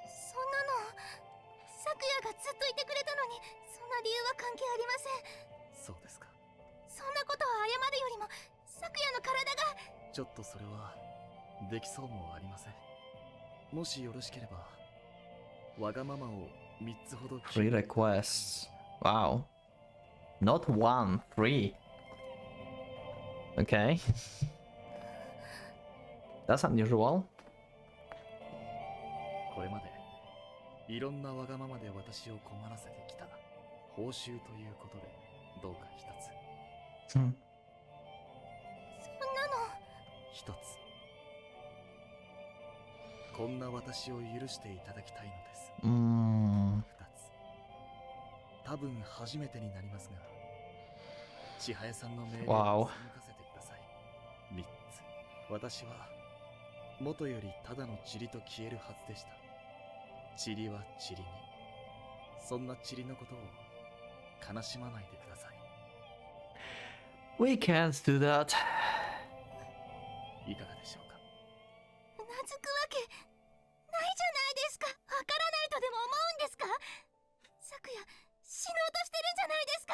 そんなの昨夜がずっといてくれたのにそんな理由は関係ありませんそうですか。そんなことを謝るよりも昨夜の体がちょっとそれはできそうもありません。もしよろしければわがままを3つほど 3 requests. Wow. Not 1, 3. Okay. That's unusual. これまでいろんなわがままで私を困らせてきた。報酬ということでどうか一つ。Hmm. そんなの。一つ。こんな私を許していただきたいのです。Mm. 二つ。多分初めてになりますが、千早さんの命令に背 Wow. かせてください。三つ。私は元よりただの塵と消えるはずでした。塵は塵に。そんな塵のことを悲しまないでください。 We can't do that. いかがでしょうか。うなずくわけないじゃないですか。わからないとでも思うんですか。昨夜死のうとしてるんじゃないですか。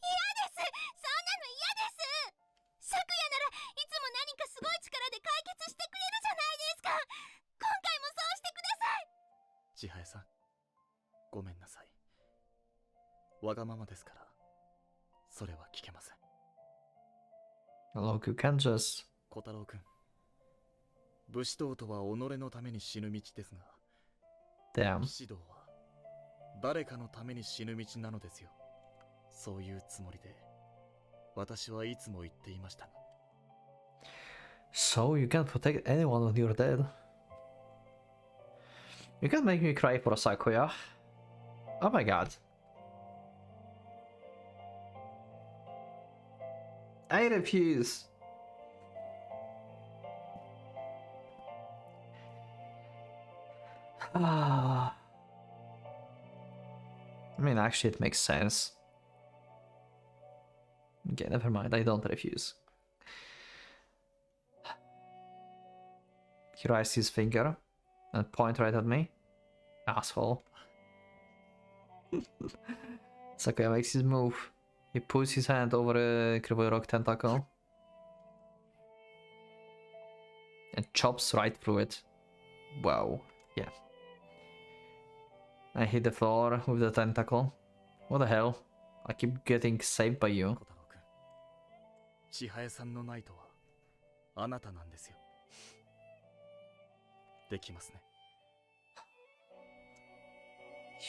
嫌です。そんなの嫌です。昨夜ならいつも何かすごい力で解決してくれるじゃないですか。今回もそうしてください。千早さん、ごめんなさい。わがままですから、それは聞けません。 Look, you can just. 小太郎くん、武士道とは己のために死ぬ道ですが、 Damn. 騎士道は誰かのために死ぬ道なのですよ。そういうつもりで私はいつも言っていましたが。 So you can't protect anyone when you're dead. You can't make me cry for a Sakuya. Oh my god. I refuse. I mean, actually, it makes sense. Okay, never mind. I don't refuse. He raised his finger and point right at me. Asshole. Sakuya makes his move. He puts his hand over a Krivoy Rock tentacle and chops right through it. Wow. Yeah. I hit the floor with the tentacle. What the hell? I keep getting saved by you. 小太郎くん、千早さんのナイトはあなたなんですよ。できますね。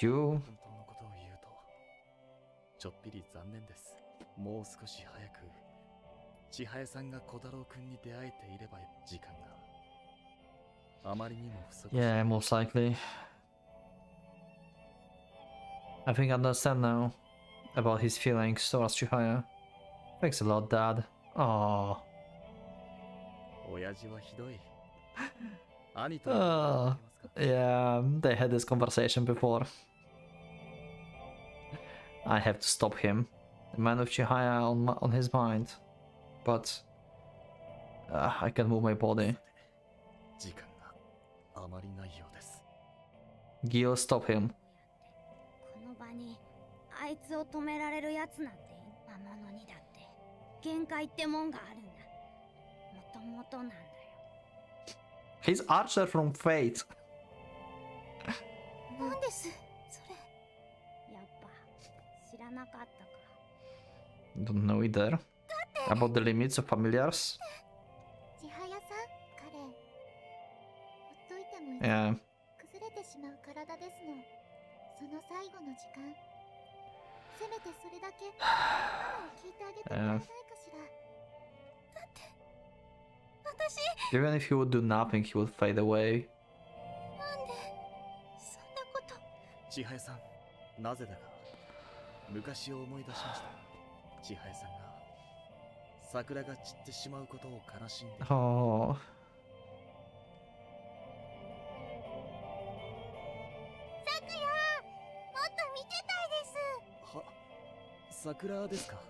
You. 本当のことを言うとちょっぴり残念です。もう少し早く千早さんが小太郎くんに出会えていれば。時間があまりにも不足して。 Yeah, most likely. I think I understand now about his feelings towards Chihaya. Thanks a lot, Dad. Aww. 親父はひどい。兄と Ah, yeah, they had this conversation before. I have to stop him. The man with Chihaya on his mind. But I can move my body. 時間があまりないようです。 Gil, stop him. この場にあいつを止められるやつなんて魔物にだって限界ってもんがあるんだ。もともとなんだよ。 He's Archer from Fate. なんですそれ。やっぱ知らなかったか。 Don't know either. About the limits of familiars. 千早さん、彼ほっといてもいい。 Yeah. 崩れてしまう体ですの。その最後の時間、せめてそれだけ話を聞いてあげてもらえないかしら。だって私 Even if he would do nothing, he would fade away. なんでそんなこと。千早さん、なぜだか昔を思い出しました。千早さんが桜が散ってしまうことを悲しんで。 Oh. 昨夜もっと見てたいです。は、桜ですか。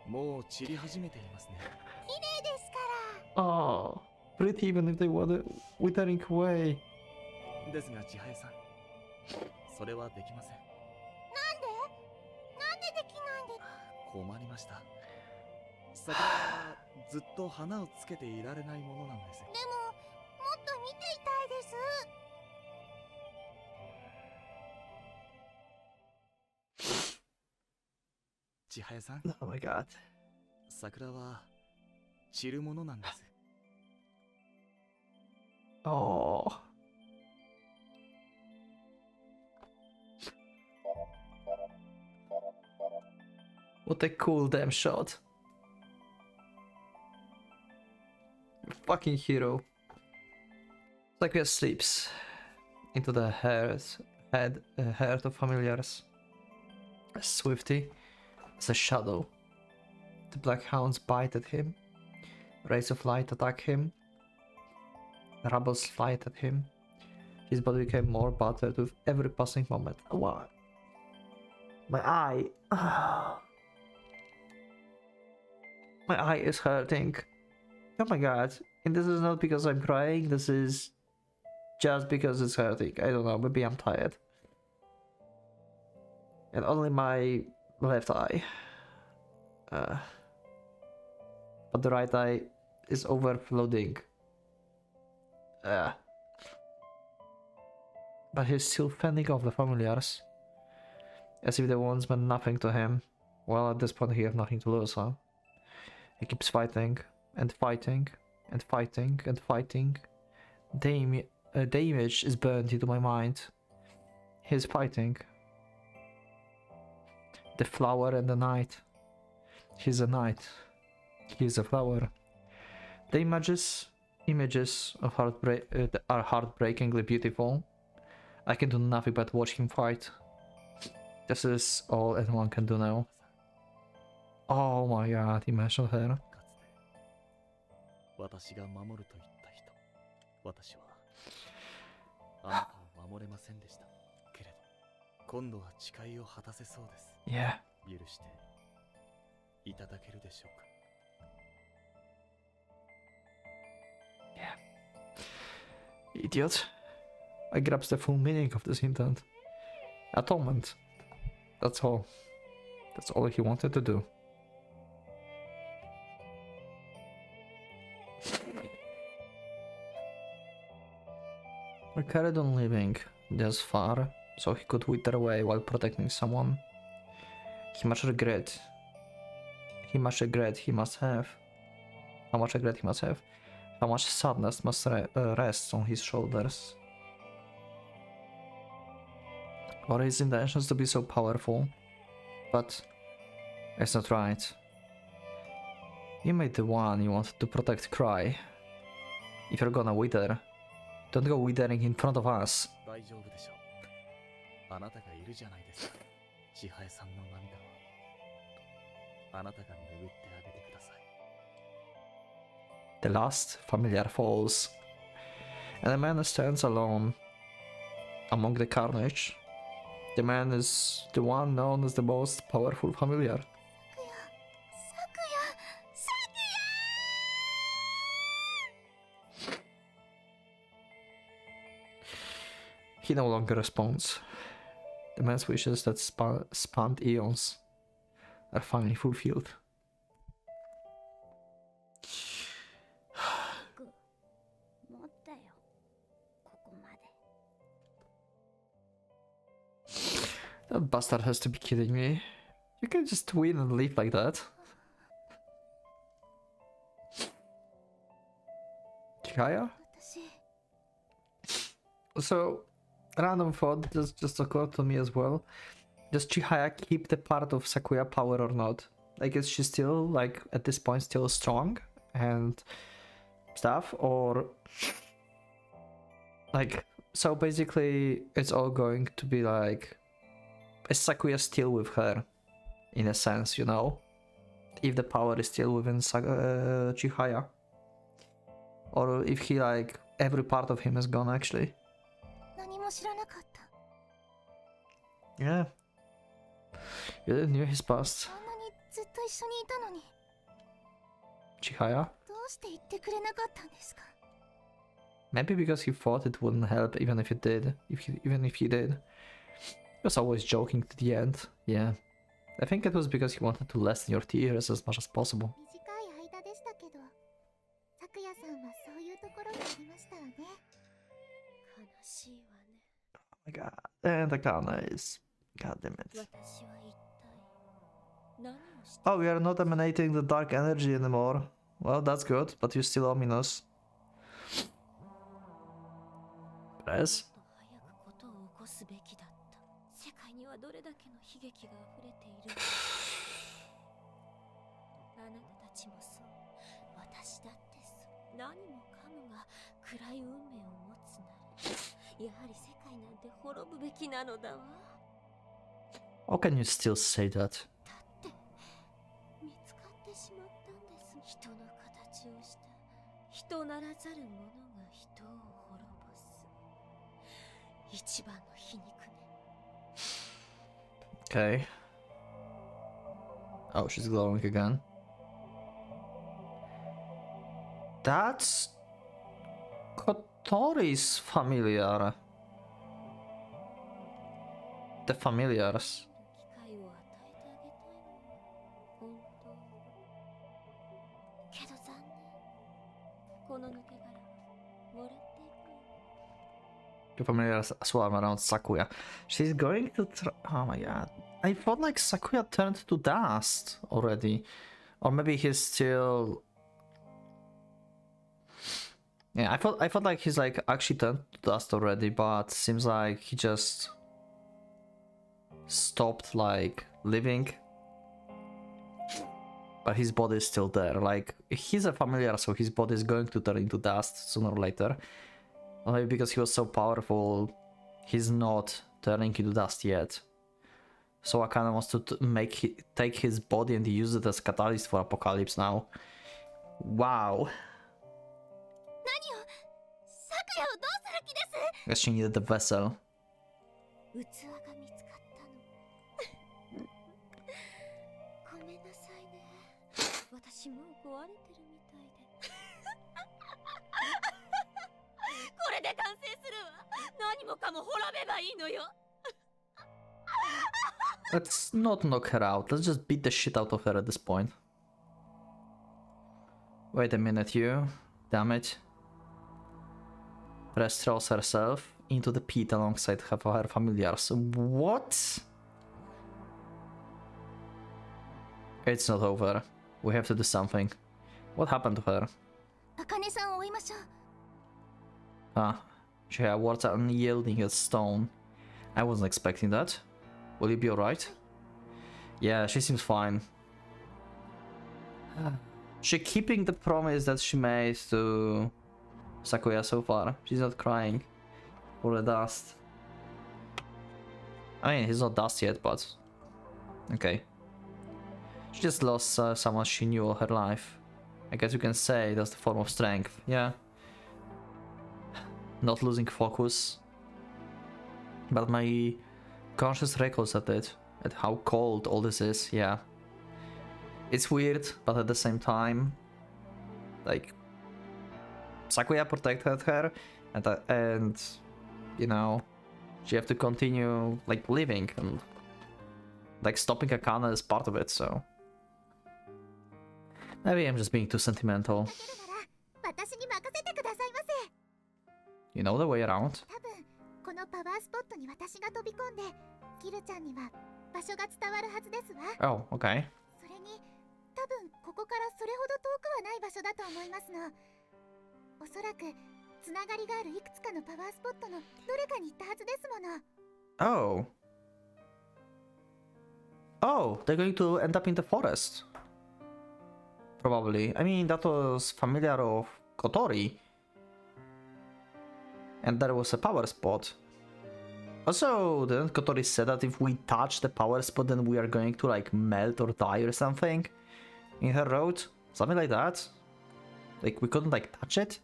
もう散り始めていますね。綺麗ですから。 Oh. Pretty even if they were withering away. ですが千早さん、それはできません。なんでできないんで。困りました。桜はずっと花をつけていられないものなんです。でももっと見ていたいです。 千早さん、 Oh my god. 桜は散るものなんです。 Oh. What a cool damn shot. Fucking hero. Sakura sleeps into the heart of familiars. As swiftly as a shadow. The black hounds bite at him. Rays of light attack him. Rubbles fly at him. His body became more battered with every passing moment. Wow. My eye. My eye is hurting. Oh my god. And this is not because I'm crying, this is just because it's hurting. I don't know, maybe I'm tired. And only my left eye. But the right eye is overflowing. But he's still fending off the familiars. As if the wounds meant nothing to him. Well, at this point he has nothing to lose, huh? He keeps fighting, and fighting, and fighting, and fighting. The image is burned into my mind. He's fighting. The flower and the night. He's a knight. He's a flower. The images of are heartbreakingly beautiful. I can do nothing but watch him fight. This is all anyone can do now. Oh my god, he mentioned her. 私が守ると言った人、私はあなたを守れませんでした。けれど、今度は誓いを果たせそうです。Yeah. 許していただけるでしょうか。Yeah. Idiot. I grasp the full meaning of this intent. Atonement. That's all. That's all he wanted to do. We carried on living this far, so he could wither away while protecting someone. How much regret he must have. How much regret he must have. How much sadness must rest on his shoulders. Or his intentions to be so powerful. But it's not right. You made the one you wanted to protect cry. If you're gonna wither, don't go withering in front of us. 大丈夫でしょう。あなたがいるじゃないですか。千早さんの涙はあなたが拭ってあげてください。The last familiar falls, and the man stands alone among the carnage. The man is the one known as the most powerful familiar. He no longer responds. The man's wishes that spanned eons are finally fulfilled. That bastard has to be kidding me. You can just win and leave like that. Chihaya? So, random thought just occurred to me as well. Does Chihaya keep the part of Sakuya power or not? Like, is she still, like, at this point still strong and stuff? Or, like, so basically it's all going to be like, is Sakuya still with her? In a sense, you know? If the power is still within Chihaya. Or if he, like, every part of him is gone actually. Yeah. You didn't know his past. Chihaya? Maybe because he thought it wouldn't help even if it did. Even if he did. He was always joking to the end. Yeah. I think it was because he wanted to lessen your tears as much as possible. Oh my god. And the Kana is... God damn it. Oh, we are not emanating the dark energy anymore. Well, that's good, but you're still ominous. Press. ちもそう、私だってそう。何もかもが暗い運命を持つなら、やはり世界なんて滅ぶべきなのだわ。 How can you still say that? だって見つかってしまったんです。人の形をした人ならざる者が人を滅ぼす一番の皮肉ね。 Okay. Oh, she's glowing again. That's Kotori's familiar. The familiars. 機会を与えてあげたいのよ、本当に。けど残念、この抜け殻もらっていくよ。 The familiars swarm around Sakuya. She's going to oh my god. I thought like Sakuya turned to dust already. Or maybe he's still... Yeah, I thought like he's like actually turned to dust already, but seems like he just stopped like living. But his body is still there. Like he's a familiar, so his body is going to turn into dust sooner or later. Or maybe because he was so powerful, he's not turning into dust yet. So Akane wants to take his body and use it as catalyst for Apocalypse now. Wow. 何を、昨夜をどうする気です？ I guess she needed the vessel. 器が見つかったの。ごめんなさいね。私もう壊れてるみたいで。これで完成するわ。何もかも滅べばいいのよ。 Let's not knock her out. Let's just beat the shit out of her at this point. Wait a minute, you. Damn it. Rest throws herself into the pit alongside her familiars. What? It's not over. We have to do something. What happened to her? 茜さんを追いましょう。 Ah, she had words unyielding as stone. I wasn't expecting that. Will you be alright? Yeah, she seems fine. She keeping the promise that she made to Sakuya so far. She's not crying for the dust. I mean, he's not dust yet, but okay. She just lost someone she knew all her life. I guess you can say that's the form of strength. Yeah. Not losing focus. But my conscious recalls at it, at how cold all this is. Yeah. It's weird, but at the same time, like, Sakuya protected her, and you know, she have to continue like living, and like stopping Akane is part of it. So maybe I'm just being too sentimental. 私に任せてくださいませ。 You know the way around. 多分このパワースポットに私が飛び込んで、キルちゃんには場所が伝わるはずですわ。 Oh, okay. それに多分ここからそれほど遠くはない場所だと思いますの。おそらくつながりがあるいくつかのパワースポットのどれかに行ったはずですもの。 Oh. Oh, they're going to end up in the forest. Probably. I mean, that was familiar of Kotori. And there was a power spot. Also, didn't Kotori say that if we touch the power spot, then we are going to like melt or die or something? In her road? Something like that? Like we couldn't like touch it?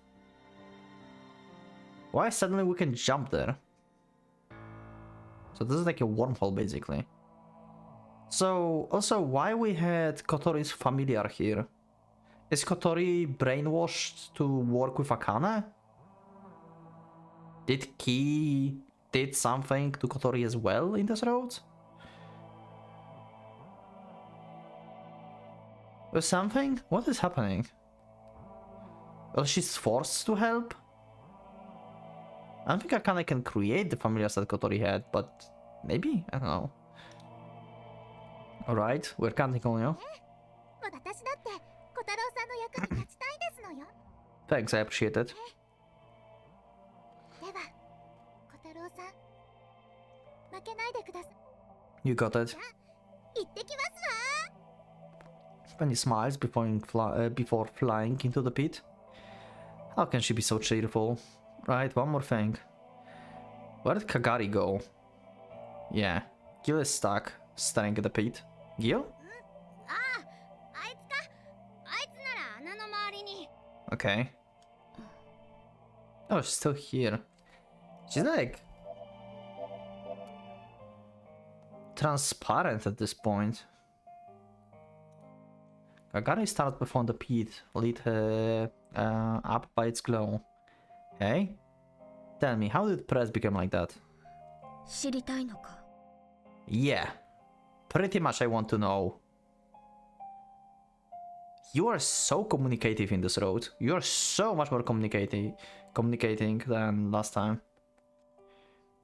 Why suddenly we can jump there? So this is like a wormhole basically. So also why we had Kotori's familiar here? Is Kotori brainwashed to work with Akane? Did Ki did something to Kotori as well in this road? Or something? What is happening? Well, she's forced to help? I don't think Akane can create the familiars that Kotori had, but maybe? I don't know. Alright, we're counting on you. 私だって小太郎さんの役に立ちたいですのよ。 Thanks, I appreciate it. では、小太郎さん、負けないでください。 You got it. 行ってきますわ。when he smiles before flying into the pit. How can she be so cheerful? Right, one more thing. Where did Kagari go? Yeah, Gil is stuck, staring at the pit. Gil? ああ、あいつか。あいつなら穴の周りに。Okay. Oh, she's still here. She's like transparent at this point. Kagari started before the pit, lit up by its glow. Hey? Tell me, how did press become like that? 知りたいのか。Yeah, pretty much I want to know. You are so communicative in this road. You are so much more communicating than last time.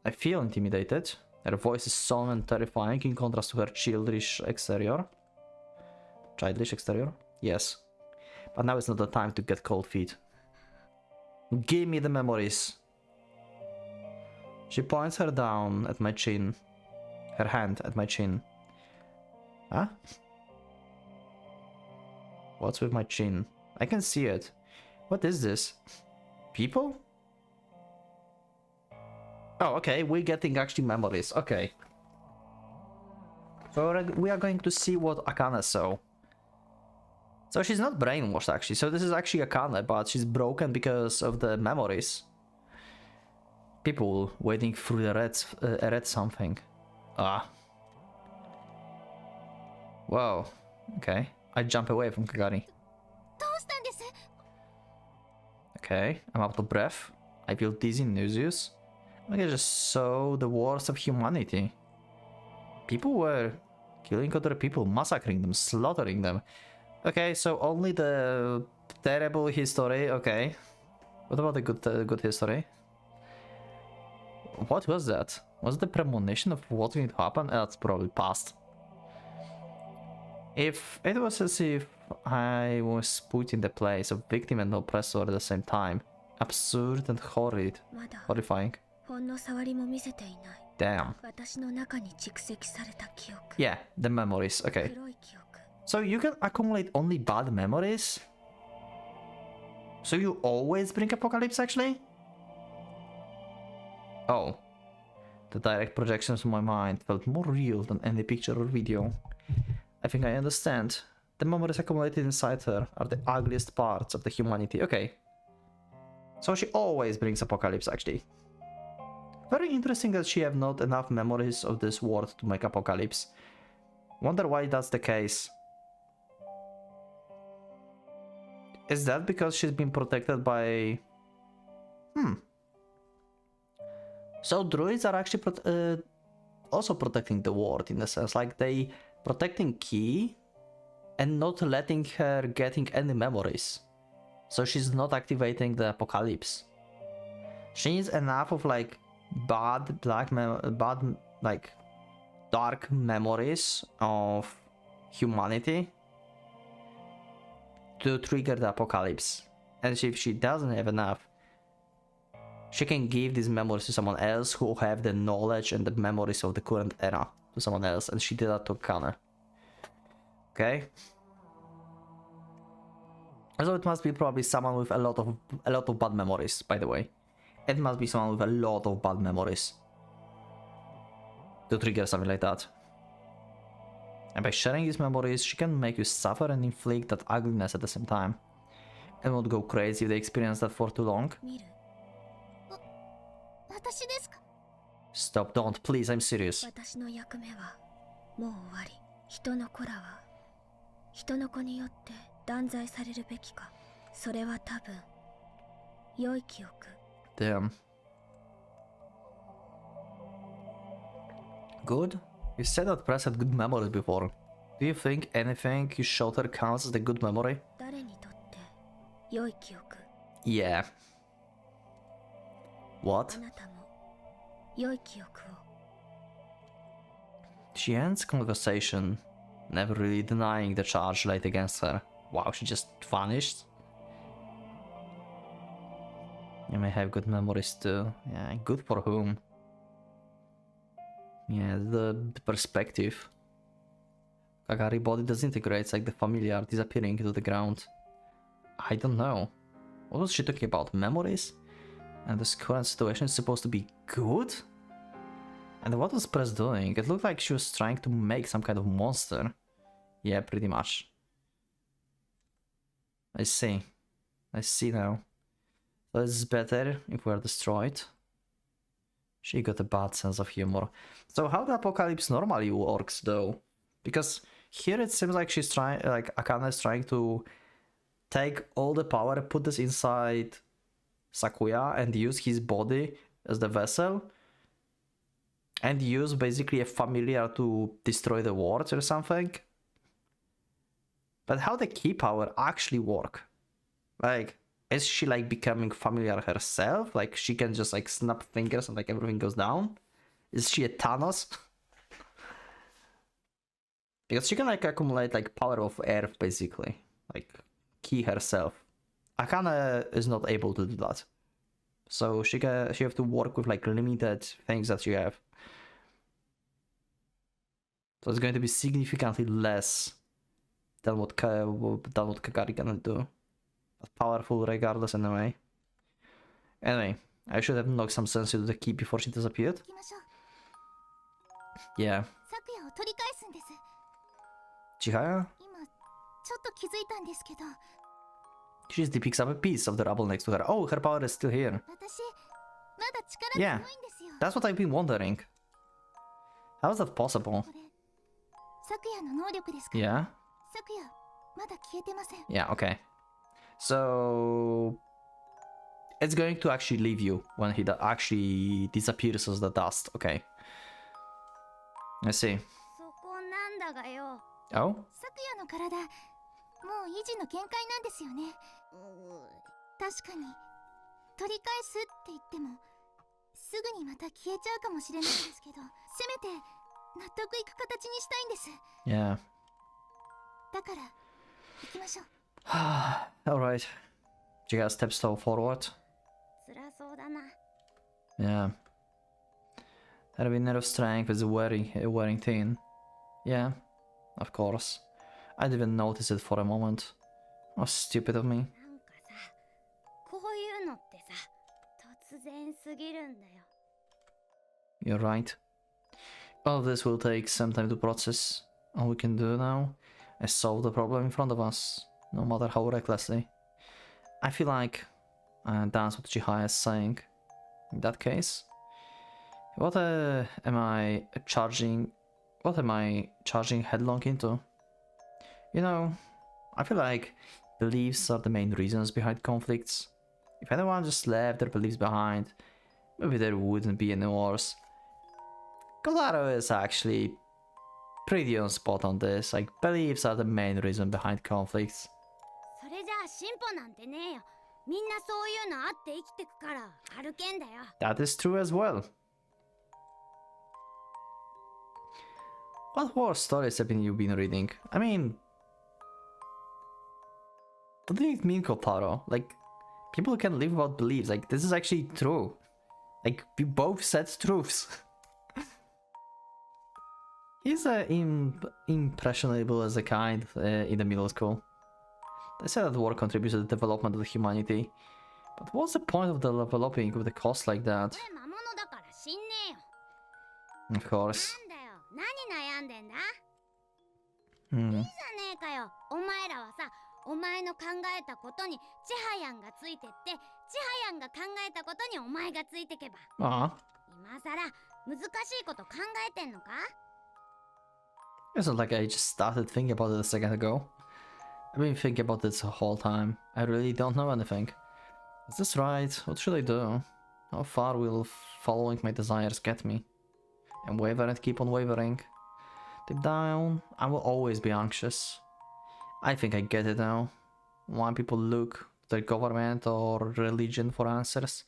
I feel intimidated. Her voice is solemn and terrifying in contrast to her childish exterior. Childish exterior? Yes. But now is not the time to get cold feet. Give me the memories. She points her down at my chin. Her hand at my chin. Huh? What's with my chin? I can see it. What is this? People? Oh, okay, we're getting actually memories. Okay. So we are going to see what Akane saw. So she's not brainwashed actually. So this is actually Akane, but she's broken because of the memories. People waiting through the read something. Ah. Wow. Okay. I jump away from Kagari. どうしたんです？ Okay, I'm out of breath. I feel dizzy, nauseous. I just saw the worst of humanity. People were killing other people, massacring them, slaughtering them. Okay, so only the terrible history. Okay, what about the good history? What was that? Was it the premonition of what would happen? That's probably past. If it was as if I was put in the place of victim and oppressor at the same time, absurd and horrifying. ほんの触りも見せていない。 Damn. 私の中に蓄積された記憶。 Yeah, the memories. Okay. 黒い記憶。 So you can accumulate only bad memories? So you always bring apocalypse actually? Oh. The direct projections of my mind felt more real than any picture or video. I think I understand. The memories accumulated inside her are the ugliest parts of the humanity. Okay. So she always brings apocalypse actually. Very interesting that she have not enough memories of this world to make apocalypse. Wonder why that's the case. Is that because she's been protected by... So druids are actually also protecting the world in a sense. Like they protecting Ki and not letting her getting any memories. So she's not activating the apocalypse. She needs enough of like dark memories of humanity to trigger the apocalypse. And if she doesn't have enough, she can give these memories to someone else who have the knowledge and the memories of the current era to someone else, and she did that to Akane. Okay. So it must be probably someone with a lot of bad memories, by the way. It must be someone with a lot of bad memories to trigger something like that. And by sharing these memories, she can make you suffer and inflict that ugliness at the same time. And won't go crazy if they experience that for too long. 見る。私ですか？ Stop, don't, please, I'm serious. 私の役目はもう終わり。人の子らは人の子によって断罪されるべきか。それは多分良い記憶。 Damn. Good? You said that Press had good memories before. Do you think anything you showed her counts as a good memory? 誰にとって良い記憶。 Yeah. What? あなたも良い記憶を。 She ends conversation, never really denying the charge laid against her. Wow, she just vanished. You may have good memories too. Yeah, good for whom? Yeah, the perspective. Kagari body disintegrates like the familiar disappearing into the ground. I don't know. What was she talking about? Memories? And this current situation is supposed to be good? And what was Press doing? It looked like she was trying to make some kind of monster. Yeah, pretty much. I see. I see now. So it's better if we're destroyed. She got a bad sense of humor. So how the apocalypse normally works though? Because here it seems like she's trying, like Akane is trying to take all the power, put this inside Sakuya and use his body as the vessel. And use basically a familiar to destroy the world or something. But how the key power actually work? Like, is she like becoming familiar herself? Like she can just like snap fingers and like everything goes down? Is she a Thanos? Because she can like accumulate like power of earth basically. Like key herself. Akane is not able to do that. So she have to work with like limited things that she have. So it's going to be significantly less than what Kagari can do. But powerful regardless anyway. Anyway, I should have knocked some sense into the key before she disappeared. Yeah. Chihaya? She just picks up a piece of the rubble next to her. Oh, her power is still here. Yeah, that's what I've been wondering. How is that possible? Yeah? Yeah, okay. So it's going to actually leave you when he actually disappears as the dust. Okay. I see. Oh? もう維持の限界なんですよね。確かに取り返すって言ってもすぐにまた消えちゃうかもしれないですけど、せめて納得いく形にしたいんです。Yeah. だから行きましょう。Alright. Jiga steps forward. 辛そうだな。Yeah. Had a bit of strength with a wearing thin. Yeah, of course. I didn't even notice it for a moment. How stupid of me. なんかさ、こういうのってさ、突然すぎるんだよ。You're right. All of this will take some time to process. All we can do now is solve the problem in front of us, no matter how recklessly. I feel like that's what Chihaya is saying. In that case, what am I charging headlong into? You know, I feel like beliefs are the main reasons behind conflicts. If anyone just left their beliefs behind, maybe there wouldn't be any wars. Kotaro is actually pretty on spot on this. Like, beliefs are the main reason behind conflicts. それじゃあ進歩なんてねえよ。みんなそういうのあって生きてくから歩けんだよ。That is true as well. What war stories have you been reading? I mean, what do you mean, Kotaro? Like, people can live without beliefs. Like, this is actually true. Like, we both said truths. He's impressionable as a kind in the middle school. They said that war contributes to the development of humanity. But what's the point of developing with a cost like that? Of course. 何悩んでんだ？Hmm. いいじゃねえかよ。お前らはさ、お前の考えたことにチハヤンがついてって、チハヤンが考えたことにお前がついてけば。今さら難しいこと考えてんのか？ It's not like I just started thinking about it a second ago. I've been thinking about this the whole time. I really don't know anything. Is this right? What should I do? How far will following my desires get me? And waver and keep on wavering. Deep down, I will always be anxious. I think I get it now. Why people look to their government or religion for answers.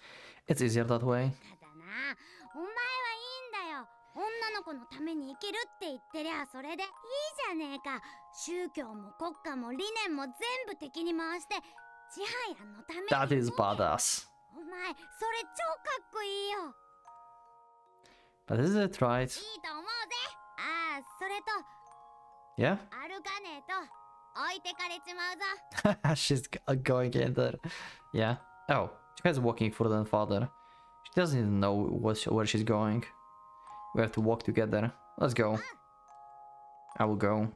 It's easier that way. ただな、お前はいいんだよ。女の子のために生きるって言ってりゃそれでいいじゃねえか。宗教も国家も理念も全部敵に回してチハヤンのために。That is badass. お前、それ超かっこいいよ。But is it right? いいと思うぜ。ああ、それと Yeah? 歩かねえと置いてかれちまうぞ。 She's going in there. Yeah. Oh, she has walking further than father. She doesn't even know where she's going. We have to walk together. Let's go. I will go.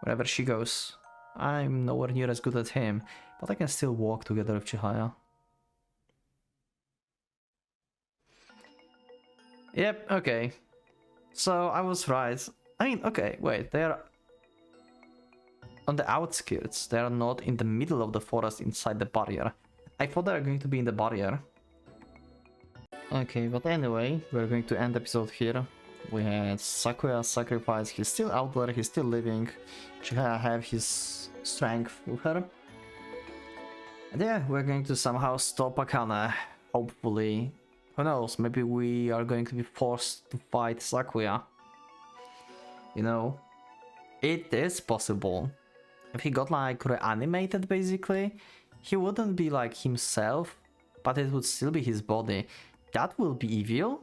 Wherever she goes. I'm nowhere near as good as him, but I can still walk together with Chihaya. Yep, okay. So I was right. I mean, okay, wait, they are on the outskirts. They are not in the middle of the forest inside the barrier. I thought they were going to be in the barrier. Okay, but anyway, we're going to end the episode here. We had Sakuya sacrifice, he's still out there, he's still living. Chihaya have his strength with her. And yeah, we're going to somehow stop Akane, hopefully. Who knows, maybe we are going to be forced to fight Sakuya. You know, it is possible. If he got like reanimated basically, he wouldn't be like himself, but it would still be his body. That will be evil.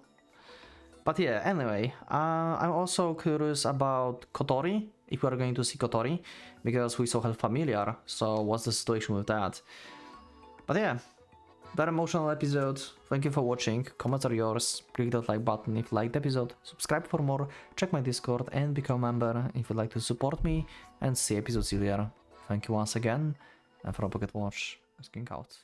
But yeah, anyway, I'm also curious about Kotori, if we are going to see Kotori, because we saw her familiar, so what's the situation with that? But yeah, very emotional episode. Thank you for watching, comments are yours, click that like button if you liked the episode, subscribe for more, check my Discord and become a member if you'd like to support me and see episodes earlier. Thank you once again, and from Pocket Watch, signing out.